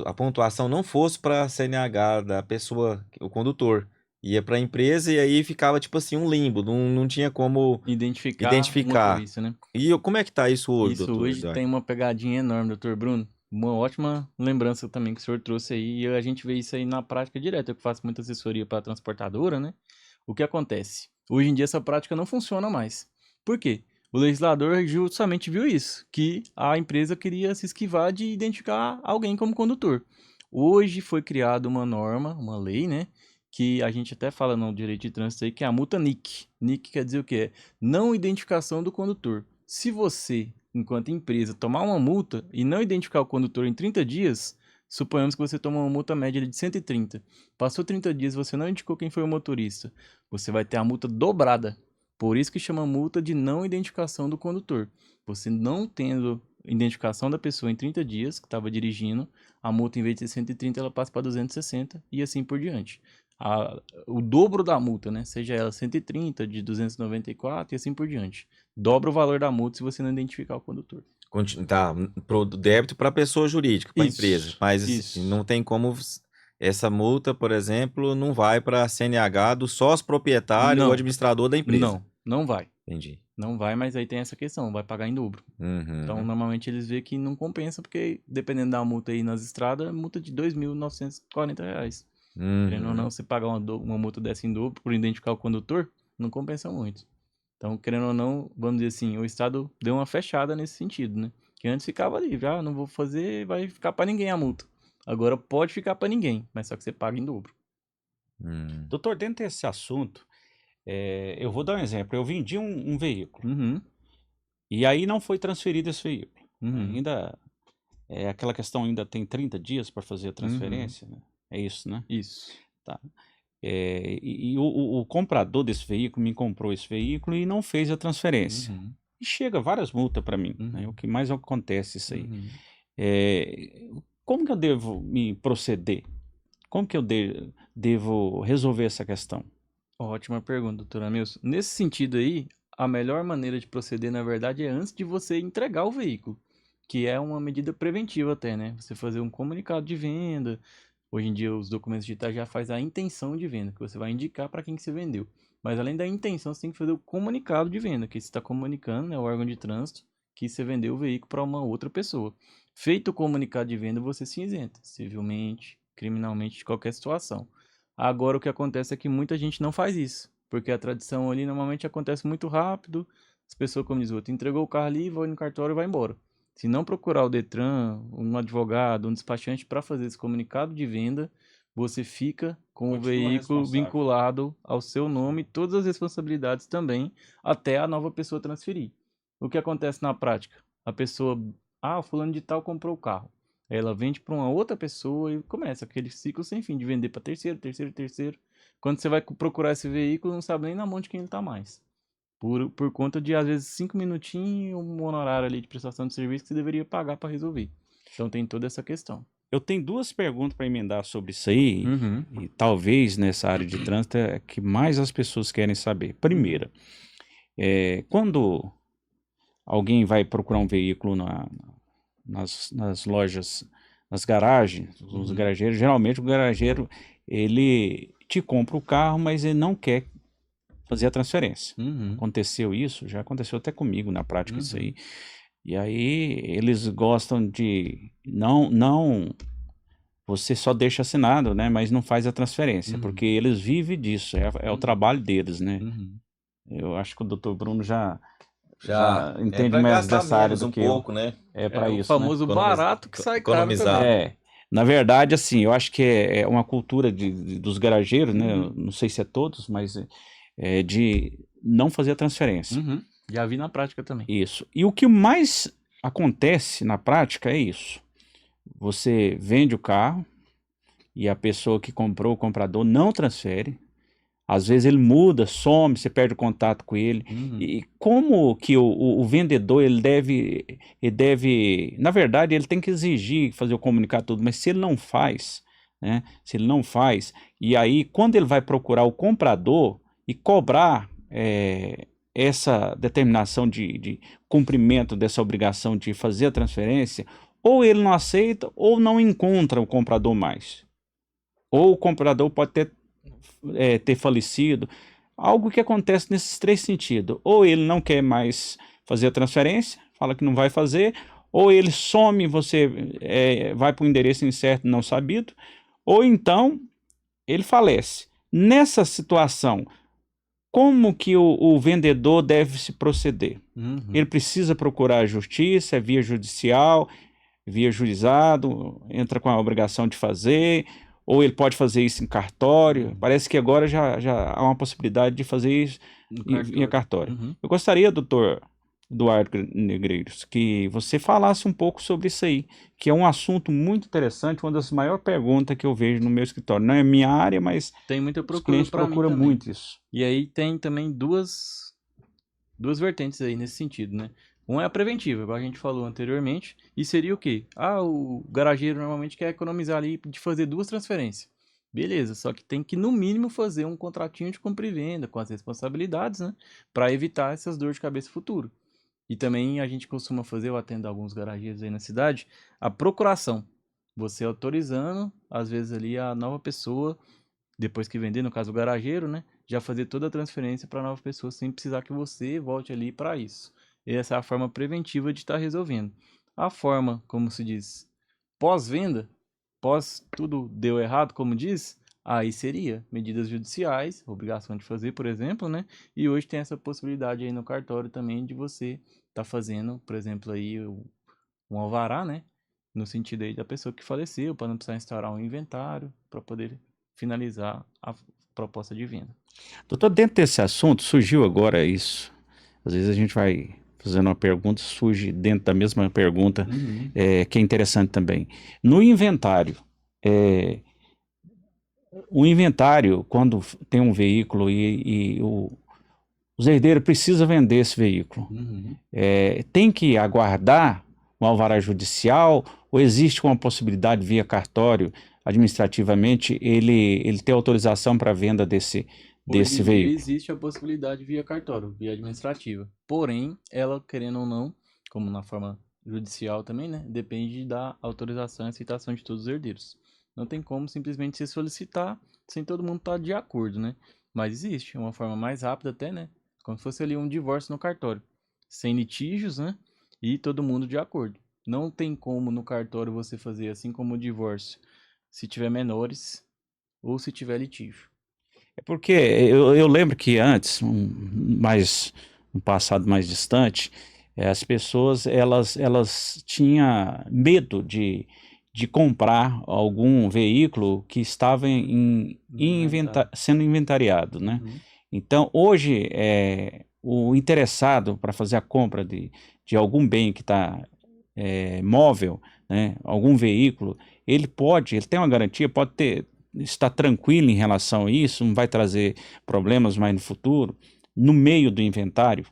a pontuação não fosse para a CNH da pessoa, o condutor. Ia para a empresa e aí ficava tipo assim um limbo, não tinha como identificar o identificar. motorista, né? E como é que tá isso hoje, Isso doutor hoje tem Eduardo? uma pegadinha enorme, doutor Bruno. Uma ótima lembrança também que o senhor trouxe aí. E a gente vê isso aí na prática direta. Eu que faço muita assessoria para transportadora, né? O que acontece? Hoje em dia essa prática não funciona mais. Por quê? O legislador justamente viu isso, que a empresa queria se esquivar de identificar alguém como condutor. Hoje foi criada uma norma, uma lei, né? Que a gente até fala no direito de trânsito aí, que é a multa NIC. NIC quer dizer o quê? Não identificação do condutor. Se você, enquanto empresa, tomar uma multa e não identificar o condutor em 30 dias, suponhamos que você toma uma multa média de 130. Passou 30 dias e você não indicou quem foi o motorista, você vai ter a multa dobrada. Por isso que chama multa de não identificação do condutor. Você não tendo identificação da pessoa em 30 dias que estava dirigindo, a multa em vez de ser 130 ela passa para 260 e assim por diante. O dobro da multa, né? Seja ela 130, de 294 e assim por diante. Dobra o valor da multa se você não identificar o condutor. Tá, pro débito para pessoa jurídica, para empresa, Isso, mas assim, isso. não tem como essa multa, por exemplo, não vai para a CNH do sócio proprietário ou Não, administrador da empresa. não vai. Entendi. Não vai, mas aí tem essa questão, vai pagar em dobro. Então, Uhum. normalmente eles veem que não compensa, porque dependendo da multa aí nas estradas, multa de R$ 2.940. Querendo ou Uhum. não, você pagar uma multa dessa em dobro por identificar o condutor, não compensa muito. Então, querendo ou não, vamos dizer assim, o Estado deu uma fechada nesse sentido, né? Que antes ficava livre, não vou fazer, vai ficar para ninguém a multa. Agora pode ficar para ninguém, mas só que você paga em dobro. Hum. Doutor, dentro desse assunto, eu vou dar um exemplo. Eu vendi um veículo Uhum, e aí não foi transferido esse veículo. uhum, Ainda, aquela questão ainda tem 30 dias para fazer a uhum. transferência, né? É isso, né? Isso. Tá. E o comprador desse veículo me comprou esse veículo e não fez a transferência. Uhum, E chega várias multas para mim, né? O uhum, que mais acontece isso aí. uhum. É, como que eu devo me proceder? Como que eu devo resolver essa questão? Ótima pergunta, doutora Milson. Nesse sentido aí, a melhor maneira de proceder, na verdade, é antes de você entregar o veículo, que é uma medida preventiva até, né? Você fazer um comunicado de venda. Hoje em dia, os documentos digitais já faz a intenção de venda, que você vai indicar para quem que você vendeu. Mas além da intenção, você tem que fazer o comunicado de venda, que você está comunicando, né, o órgão de trânsito, que você vendeu o veículo para uma outra pessoa. Feito o comunicado de venda, você se isenta, civilmente, criminalmente, de qualquer situação. Agora, o que acontece é que muita gente não faz isso, porque a tradição ali normalmente acontece muito rápido, as pessoas, como diz o outro, entregou o carro ali, vai no cartório e vai embora. Se não procurar o Detran, um advogado, um despachante para fazer esse comunicado de venda, você fica com o Continua veículo responsável. vinculado ao seu nome, todas as responsabilidades também, até a nova pessoa transferir. O que acontece na prática? A pessoa, o fulano de tal comprou o carro. Ela vende para uma outra pessoa e começa aquele ciclo sem fim de vender para terceiro, terceiro, terceiro. Quando você vai procurar esse veículo, não sabe nem na mão de quem ele está mais. Por conta de, às vezes, 5 minutinhos e um honorário ali de prestação de serviço que você deveria pagar para resolver. Então tem toda essa questão. Eu tenho duas perguntas para emendar sobre isso aí, Uhum. e talvez nessa área de trânsito é que mais as pessoas querem saber. Primeira, quando alguém vai procurar um veículo nas lojas, nas garagens, nos garageiros, geralmente o garageiro, ele te compra o carro, mas ele não quer fazer a transferência. Uhum. Aconteceu isso, já aconteceu até comigo na prática isso aí. E aí eles gostam de não você só deixa assinado, né, mas não faz a transferência, porque eles vivem disso, é o trabalho deles, né? Uhum. Eu acho que o Dr. Bruno já Já entende para mais gastar dessa área menos do um que eu. pouco, né? É para o isso, né? famoso barato que sai caro Economizar. também. Na verdade, assim, eu acho que é uma cultura dos garageiros, né? Não sei se é todos, mas de não fazer a transferência. Já vi na prática também. Isso. E o que mais acontece na prática é isso. Você vende o carro e a pessoa que comprou, o comprador, não transfere. Às vezes ele muda, some, você perde o contato com ele. E como que o vendedor, ele deve, na verdade, ele tem que exigir fazer o comunicado tudo, mas se ele não faz, né? Se ele não faz, e aí quando ele vai procurar o comprador e cobrar essa determinação de cumprimento dessa obrigação de fazer a transferência, ou ele não aceita ou não encontra o comprador mais. Ou o comprador pode ter falecido. Algo que acontece nesses três sentidos. Ou ele não quer mais fazer a transferência, fala que não vai fazer, ou ele some, você vai para o endereço incerto não sabido, ou então ele falece. Nessa situação, como que o vendedor deve se proceder? Ele precisa procurar a justiça, via judicial, via juizado, entra com a obrigação de fazer, ou ele pode fazer isso em cartório. Parece que agora já há uma possibilidade de fazer isso em cartório. Eu gostaria, doutor Eduardo Negreiros, que você falasse um pouco sobre isso aí, que é um assunto muito interessante, uma das maiores perguntas que eu vejo no meu escritório. Não é minha área, mas tem muita os procura clientes para mim procuram também. muito isso. E aí tem também duas vertentes aí nesse sentido, né? Uma é a preventiva, igual a gente falou anteriormente, e seria o quê? O garageiro normalmente quer economizar ali de fazer 2 transferências. Beleza, só que tem que no mínimo fazer um contratinho de compra e venda com as responsabilidades, né? Para evitar essas dores de cabeça futuro. E também a gente costuma fazer, eu atendo alguns garageiros aí na cidade, a procuração. Você autorizando, às vezes ali a nova pessoa, depois que vender, no caso o garageiro, né? Já fazer toda a transferência para a nova pessoa sem precisar que você volte ali para isso. Essa é a forma preventiva de estar resolvendo. A forma, como se diz, pós-venda, pós tudo deu errado, como diz, aí seria medidas judiciais, obrigação de fazer, por exemplo, né? E hoje tem essa possibilidade aí no cartório também de você estar fazendo, por exemplo, aí um alvará, né? No sentido aí da pessoa que faleceu, para não precisar instaurar um inventário, para poder finalizar a proposta de venda. Doutor, dentro desse assunto, surgiu agora isso. Às vezes a gente vai fazendo uma pergunta, surge dentro da mesma pergunta, que é interessante também. No inventário, o inventário, quando tem um veículo e os herdeiros precisam vender esse veículo, tem que aguardar um alvará judicial ou existe uma possibilidade via cartório, administrativamente, ele ter autorização para venda desse Hoje em dia veículo? existe a possibilidade via cartório, via administrativa. Porém, ela, querendo ou não, como na forma judicial também, né? Depende da autorização e aceitação de todos os herdeiros. Não tem como simplesmente se solicitar sem todo mundo estar de acordo, né? Mas existe uma forma mais rápida até, né? Como se fosse ali um divórcio no cartório. Sem litígios, né? e todo mundo de acordo. Não tem como no cartório você fazer assim como o divórcio, se tiver menores ou se tiver litígio. É porque eu lembro que antes, um passado mais distante, as pessoas elas tinham medo de comprar algum veículo que estava sendo inventariado, né? Uhum. Então, hoje, o interessado para fazer a compra de algum bem que está móvel, né, algum veículo, ele tem uma garantia, está tranquilo em relação a isso, não vai trazer problemas mais no futuro, no meio do inventário.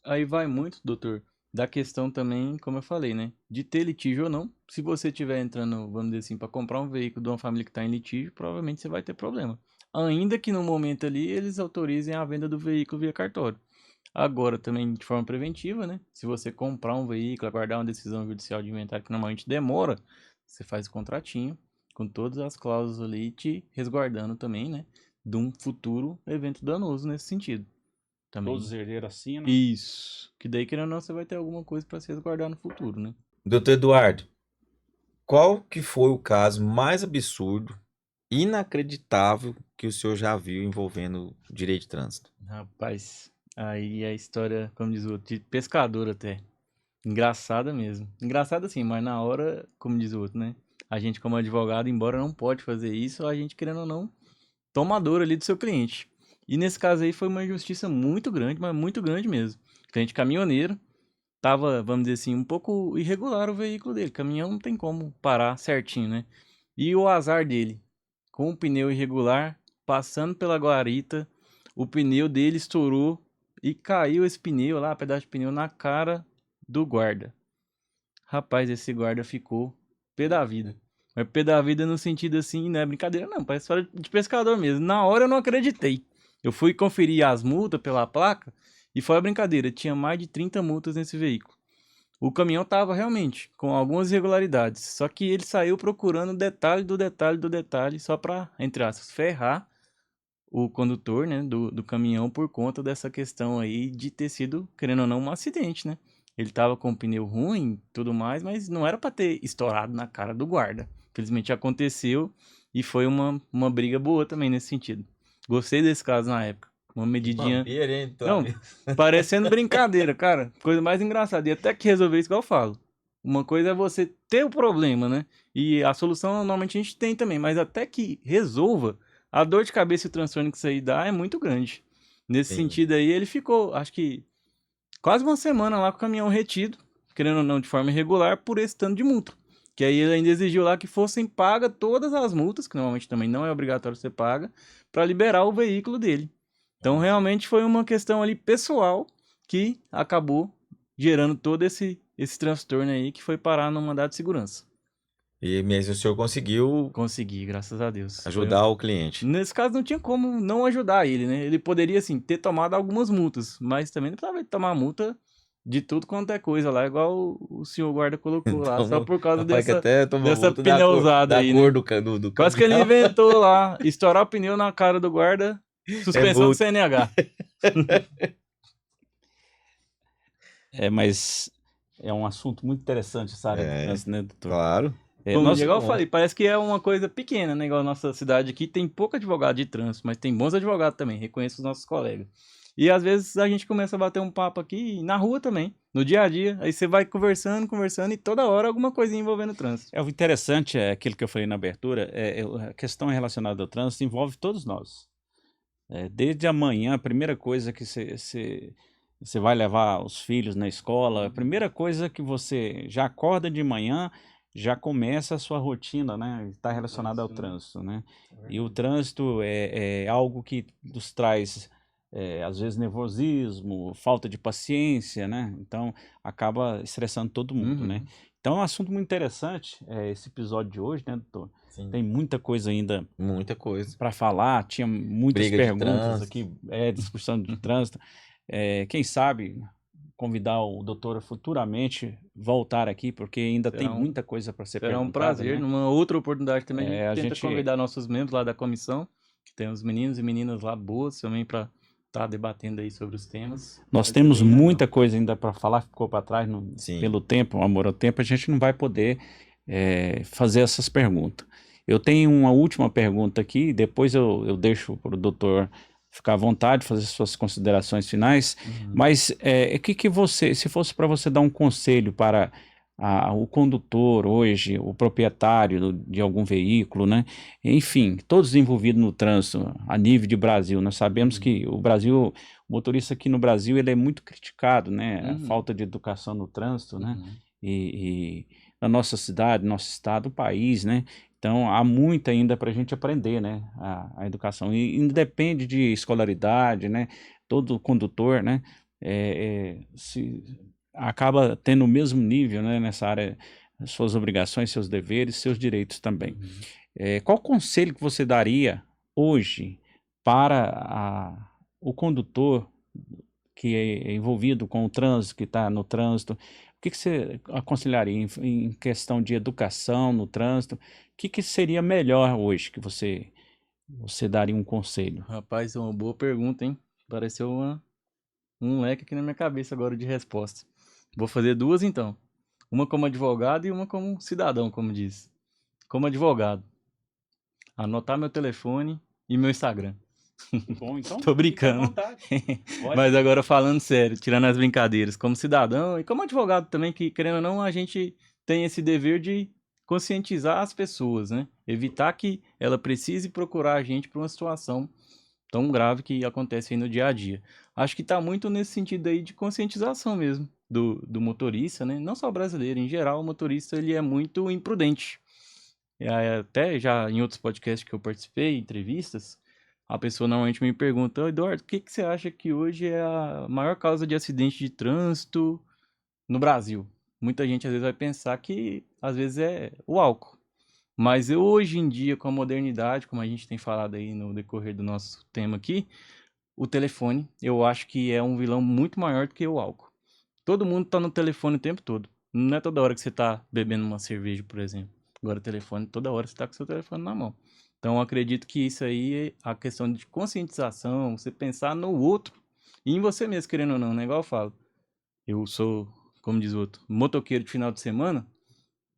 Aí vai muito, doutor, da questão também, como eu falei, né? De ter litígio ou não. Se você estiver entrando, vamos dizer assim, para comprar um veículo de uma família que está em litígio, provavelmente você vai ter problema. Ainda que no momento ali eles autorizem a venda do veículo via cartório. Agora, também de forma preventiva, né? Se você comprar um veículo, aguardar uma decisão judicial de inventário que normalmente demora, você faz o contratinho com todas as cláusulas ali te resguardando também, né? De um futuro evento danoso nesse sentido. Todos Também. os herdeiros assinam. Isso. Que daí, querendo ou não, você vai ter alguma coisa para se resguardar no futuro, né? Doutor Eduardo, qual que foi o caso mais absurdo, inacreditável que o senhor já viu envolvendo direito de trânsito? Rapaz, aí a história, como diz o outro, de pescador até. Engraçada mesmo. Engraçada sim, mas na hora, como diz o outro, né? A gente como advogado, embora não pode fazer isso, a gente querendo ou não, tomador ali do seu cliente. E nesse caso aí foi uma injustiça muito grande, mas muito grande mesmo. Cliente caminhoneiro, tava, vamos dizer assim, um pouco irregular o veículo dele. Caminhão não tem como parar certinho, né? E o azar dele, com o pneu irregular, passando pela guarita, o pneu dele estourou e caiu esse pneu lá, pedaço de pneu, na cara do guarda. Rapaz, esse guarda ficou pé da vida. Mas pé da vida no sentido assim, não é brincadeira não, parece história de pescador mesmo. Na hora eu não acreditei. Eu fui conferir as multas pela placa e foi a brincadeira, tinha mais de 30 multas nesse veículo. O caminhão tava realmente com algumas irregularidades, só que ele saiu procurando detalhe do detalhe do detalhe, só para, entre aspas, ferrar o condutor, né, do caminhão por conta dessa questão aí de ter sido, querendo ou não, um acidente, né? Ele tava com o pneu ruim, tudo mais, mas não era para ter estourado na cara do guarda. Infelizmente aconteceu e foi uma briga boa também nesse sentido. Gostei desse caso na época. Uma medidinha. Bobeira, hein, Não, Tony? parecendo brincadeira, cara. Coisa mais engraçada. E até que resolver isso que eu falo. Uma coisa é você ter o problema, né? E a solução normalmente a gente tem também, mas até que resolva, a dor de cabeça e o transtorno que isso aí dá é muito grande. Nesse Sim. sentido aí, ele ficou, acho que, quase uma semana lá com o caminhão retido, querendo ou não, de forma irregular, por esse tanto de multa. Que aí ele ainda exigiu lá que fossem pagas todas as multas, que normalmente também não é obrigatório ser paga, para liberar o veículo dele. Então, realmente foi uma questão ali pessoal que acabou gerando todo esse transtorno aí que foi parar no mandado de segurança. E mesmo o senhor conseguiu Consegui, graças a Deus. ajudar o cliente. Nesse caso não tinha como não ajudar ele, né? Ele poderia, assim, ter tomado algumas multas, mas também não precisava tomar multa de tudo quanto é coisa lá, igual o senhor guarda colocou lá, só Então, por causa rapaz, que até tomou dessa multa da cor, pneusada da aí, cor né? do Quase que ele caminhão. inventou lá, estourar o pneu na cara do guarda, É suspensão do multa. CNH. Mas é um assunto muito interessante essa área do É, trânsito, né, doutor? claro. Como Nós, igual eu Bom. falei, parece que é uma coisa pequena, né? Igual a nossa cidade aqui tem pouco advogado de trânsito, mas tem bons advogados também, reconheço os nossos colegas. E às vezes a gente começa a bater um papo aqui na rua também, no dia a dia, aí você vai conversando, conversando e toda hora alguma coisinha envolvendo trânsito. o interessante é aquilo que eu falei na abertura, a questão relacionada ao trânsito envolve todos nós. Desde amanhã, a primeira coisa que você vai levar os filhos na escola, a primeira coisa que você já acorda de manhã, já começa a sua rotina, né? Está relacionada ao trânsito, né? E o trânsito é algo que nos traz, às vezes, nervosismo, falta de paciência, né? Então, acaba estressando todo mundo, né? Então, é um assunto muito interessante, esse episódio de hoje, né, doutor? Sim, Tem muita coisa ainda muita coisa. para falar, tinha muitas Briga de perguntas trânsito. aqui, discussão de trânsito. Quem sabe convidar o doutor a futuramente voltar aqui, porque ainda tem muita coisa para ser Será um perguntada, prazer. né? Numa outra oportunidade também a A gente tenta gente convidar nossos membros lá da comissão, que tem uns meninos e meninas lá boas também para estar debatendo aí sobre os temas. Nós Vai ser temos bem legal. muita coisa ainda para falar, ficou para trás Sim. pelo tempo, o amor ao tempo, a gente não vai poder fazer essas perguntas. Eu tenho uma última pergunta aqui, depois eu deixo para o doutor ficar à vontade, fazer suas considerações finais, mas o que você, se fosse para você dar um conselho para o condutor hoje, o proprietário de algum veículo, né? Enfim, todos envolvidos no trânsito a nível de Brasil, nós sabemos que o motorista aqui no Brasil, ele é muito criticado, né? A falta de educação no trânsito, né? E na nossa cidade, nosso estado, o país, né? Então, há muito ainda para a gente aprender, né? A educação. E independe de escolaridade, né? Todo condutor, né? Acaba tendo o mesmo nível, né? Nessa área, suas obrigações, seus deveres, seus direitos também. Qual conselho que você daria hoje para o condutor que é envolvido com o trânsito, que está no trânsito? O que você aconselharia em questão de educação no trânsito? O que seria melhor hoje que você daria um conselho? Rapaz, é uma boa pergunta, hein? Pareceu um leque aqui na minha cabeça agora de resposta. Vou fazer duas então. Uma como advogado e uma como cidadão, como diz. Como advogado, anotar meu telefone e meu Instagram. Bom, então, Tô brincando. Mas agora falando sério, tirando as brincadeiras, como cidadão e como advogado também, que querendo ou não, a gente tem esse dever de conscientizar as pessoas, né? Evitar que ela precise procurar a gente por uma situação tão grave que acontece aí no dia a dia. Acho que tá muito nesse sentido aí de conscientização mesmo do motorista, né? Não só brasileiro, em geral, o motorista ele é muito imprudente. Até já em outros podcasts que eu participei, entrevistas, a pessoa normalmente me pergunta: "Ô, Eduardo, o que que você acha que hoje é a maior causa de acidente de trânsito no Brasil?" Muita gente às vezes vai pensar que às vezes é o álcool. Mas hoje em dia, com a modernidade, como a gente tem falado aí no decorrer do nosso tema aqui, o telefone, eu acho que é um vilão muito maior do que o álcool. Todo mundo tá no telefone o tempo todo. Não é toda hora que você tá bebendo uma cerveja, por exemplo. Agora o telefone, toda hora você tá com seu telefone na mão. Então eu acredito que isso aí, a questão de conscientização, você pensar no outro e em você mesmo, querendo ou não, né? Igual eu falo. Eu sou, como diz o outro, motoqueiro de final de semana.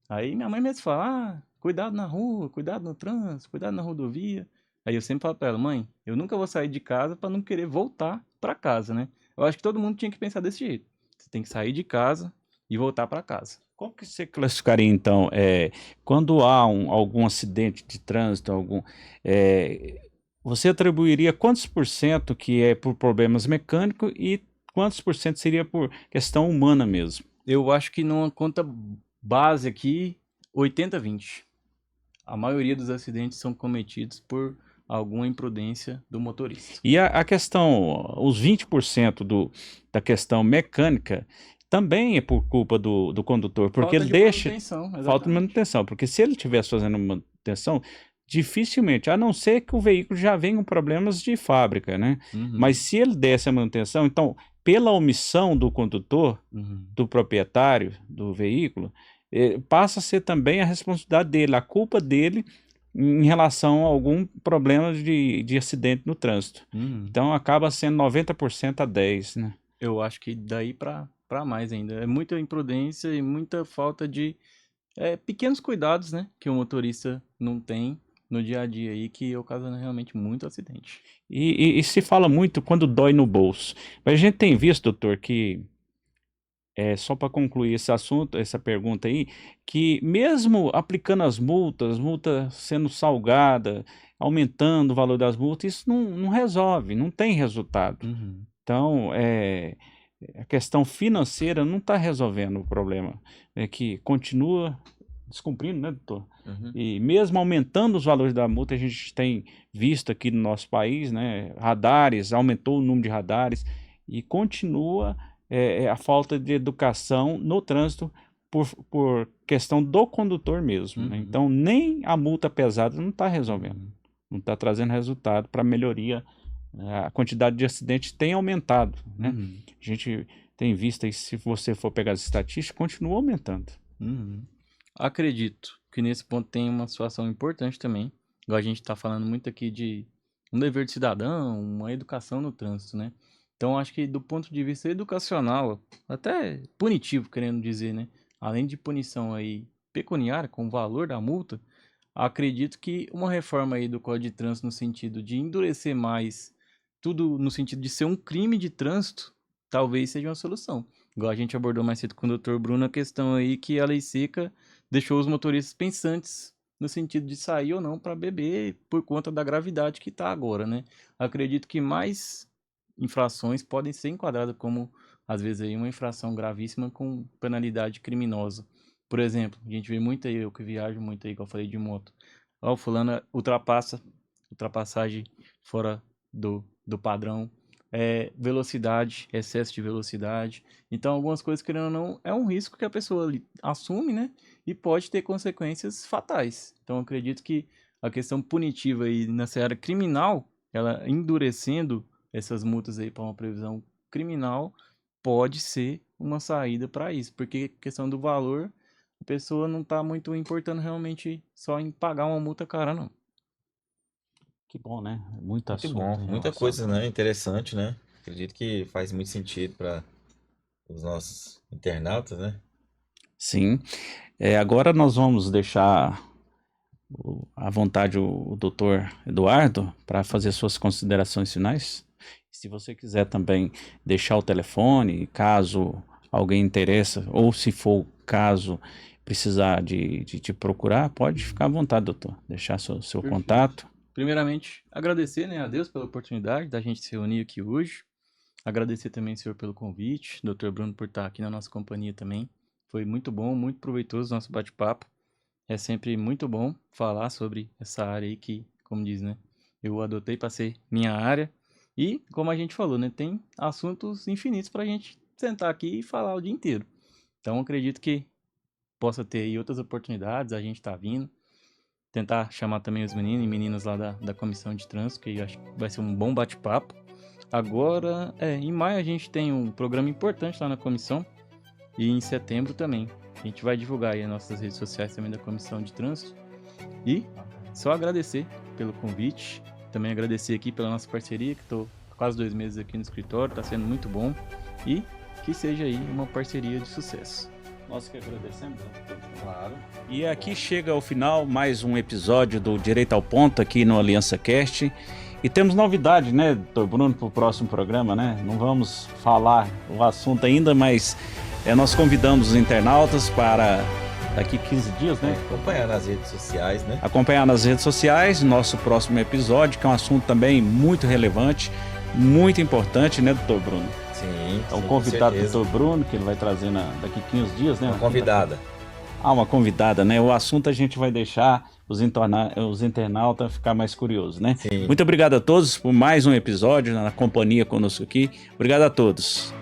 Aí minha mãe mesmo fala: cuidado na rua, cuidado no trânsito, cuidado na rodovia. Aí eu sempre falo pra ela: mãe, eu nunca vou sair de casa pra não querer voltar pra casa, né? Eu acho que todo mundo tinha que pensar desse jeito. Você tem que sair de casa e voltar pra casa. Como que você classificaria, então, quando há algum acidente de trânsito, você atribuiria quantos por cento que é por problemas mecânicos e quantos por cento seria por questão humana mesmo? Eu acho que numa conta base aqui, 80-20. A maioria dos acidentes são cometidos por alguma imprudência do motorista. E a questão, os 20% da questão mecânica também é por culpa do condutor, porque Falta ele de deixa. manutenção, Falta de exatamente. manutenção, porque se ele estivesse fazendo manutenção, dificilmente, a não ser que o veículo já venha com problemas de fábrica, né? Mas se ele desse a manutenção, então, pela omissão do condutor, do proprietário do veículo, passa a ser também a responsabilidade dele, a culpa dele em relação a algum problema de acidente no trânsito. Então, acaba sendo 90% a 10%, né? Eu acho que daí pra mais ainda. É muita imprudência e muita falta de pequenos cuidados, né? Que o motorista não tem no dia a dia aí, que ocasiona realmente muito acidente. E se fala muito quando dói no bolso. Mas a gente tem visto, doutor, que, só para concluir esse assunto, essa pergunta aí, que mesmo aplicando as multas sendo salgada, aumentando o valor das multas, isso não resolve, não tem resultado. Então, a questão financeira não está resolvendo o problema. É que continua descumprindo, né, doutor? E mesmo aumentando os valores da multa, a gente tem visto aqui no nosso país, né, radares, aumentou o número de radares e continua a falta de educação no trânsito por questão do condutor mesmo, né? Então, nem a multa pesada não está resolvendo, não está trazendo resultado para melhoria. A quantidade de acidentes tem aumentado, né? A gente tem visto aí, se você for pegar as estatísticas, continua aumentando. Acredito que nesse ponto tem uma situação importante também. Igual a gente tá falando muito aqui de um dever de cidadão, uma educação no trânsito, né? Então, acho que do ponto de vista educacional, até punitivo, querendo dizer, né? Além de punição aí pecuniária, com o valor da multa, acredito que uma reforma aí do Código de Trânsito no sentido de endurecer mais tudo no sentido de ser um crime de trânsito, talvez seja uma solução. Igual a gente abordou mais cedo com o Dr. Bruno, a questão aí que a lei seca deixou os motoristas pensantes no sentido de sair ou não para beber por conta da gravidade que está agora, né? Acredito que mais infrações podem ser enquadradas como, às vezes, aí, uma infração gravíssima com penalidade criminosa. Por exemplo, a gente vê muito aí, eu que viajo muito aí, que eu falei de moto. Ó, o fulano ultrapassagem fora do padrão, velocidade, excesso de velocidade. Então, algumas coisas, querendo ou não, é um risco que a pessoa assume, né? E pode ter consequências fatais. Então, acredito que a questão punitiva aí na seara criminal, ela endurecendo essas multas aí para uma previsão criminal, pode ser uma saída para isso. Porque a questão do valor, a pessoa não está muito importando realmente só em pagar uma multa cara, não. Que bom, né? Muito Muito assunto bom, em muita relação a coisa, né? Interessante, né? Acredito que faz muito sentido para os nossos internautas, né? Sim. Agora nós vamos deixar à vontade o doutor Eduardo para fazer suas considerações finais. Se você quiser também deixar o telefone, caso alguém interessa, ou se for o caso precisar de te procurar, pode ficar à vontade, doutor. Deixar seu Perfeito. contato. Primeiramente, agradecer, né, a Deus pela oportunidade da gente se reunir aqui hoje. Agradecer também, senhor, pelo convite, Dr. Bruno, por estar aqui na nossa companhia também. Foi muito bom, muito proveitoso o nosso bate-papo. É sempre muito bom falar sobre essa área aí que, como diz, né, eu adotei para ser minha área. E, como a gente falou, né, tem assuntos infinitos para a gente sentar aqui e falar o dia inteiro. Então, acredito que possa ter aí outras oportunidades, a gente está vindo. Tentar chamar também os meninos e meninas lá da comissão de trânsito, que eu acho que vai ser um bom bate-papo. Agora, em maio a gente tem um programa importante lá na comissão e em setembro também. A gente vai divulgar aí nas nossas redes sociais também da comissão de trânsito. E só agradecer pelo convite, também agradecer aqui pela nossa parceria, que estou quase 2 meses aqui no escritório, está sendo muito bom e que seja aí uma parceria de sucesso. Nós que agradecemos, doutor. Claro. E aqui chega ao final mais um episódio do Direito ao Ponto aqui no Aliança Cast. E temos novidade, né, doutor Bruno, para o próximo programa, né? Não vamos falar o assunto ainda, mas nós convidamos os internautas para daqui 15 dias, né? Acompanhar nas redes sociais, né? Acompanhar nas redes sociais nosso próximo episódio, que é um assunto também muito relevante, muito importante, né, doutor Bruno? Sim, Então, sim, convidado com do certeza. doutor Bruno, que ele vai trazer daqui 15 dias, né? Uma convidada. Uma convidada, né? O assunto a gente vai deixar os internautas ficar mais curiosos, né? Sim. Muito obrigado a todos por mais um episódio na companhia conosco aqui. Obrigado a todos.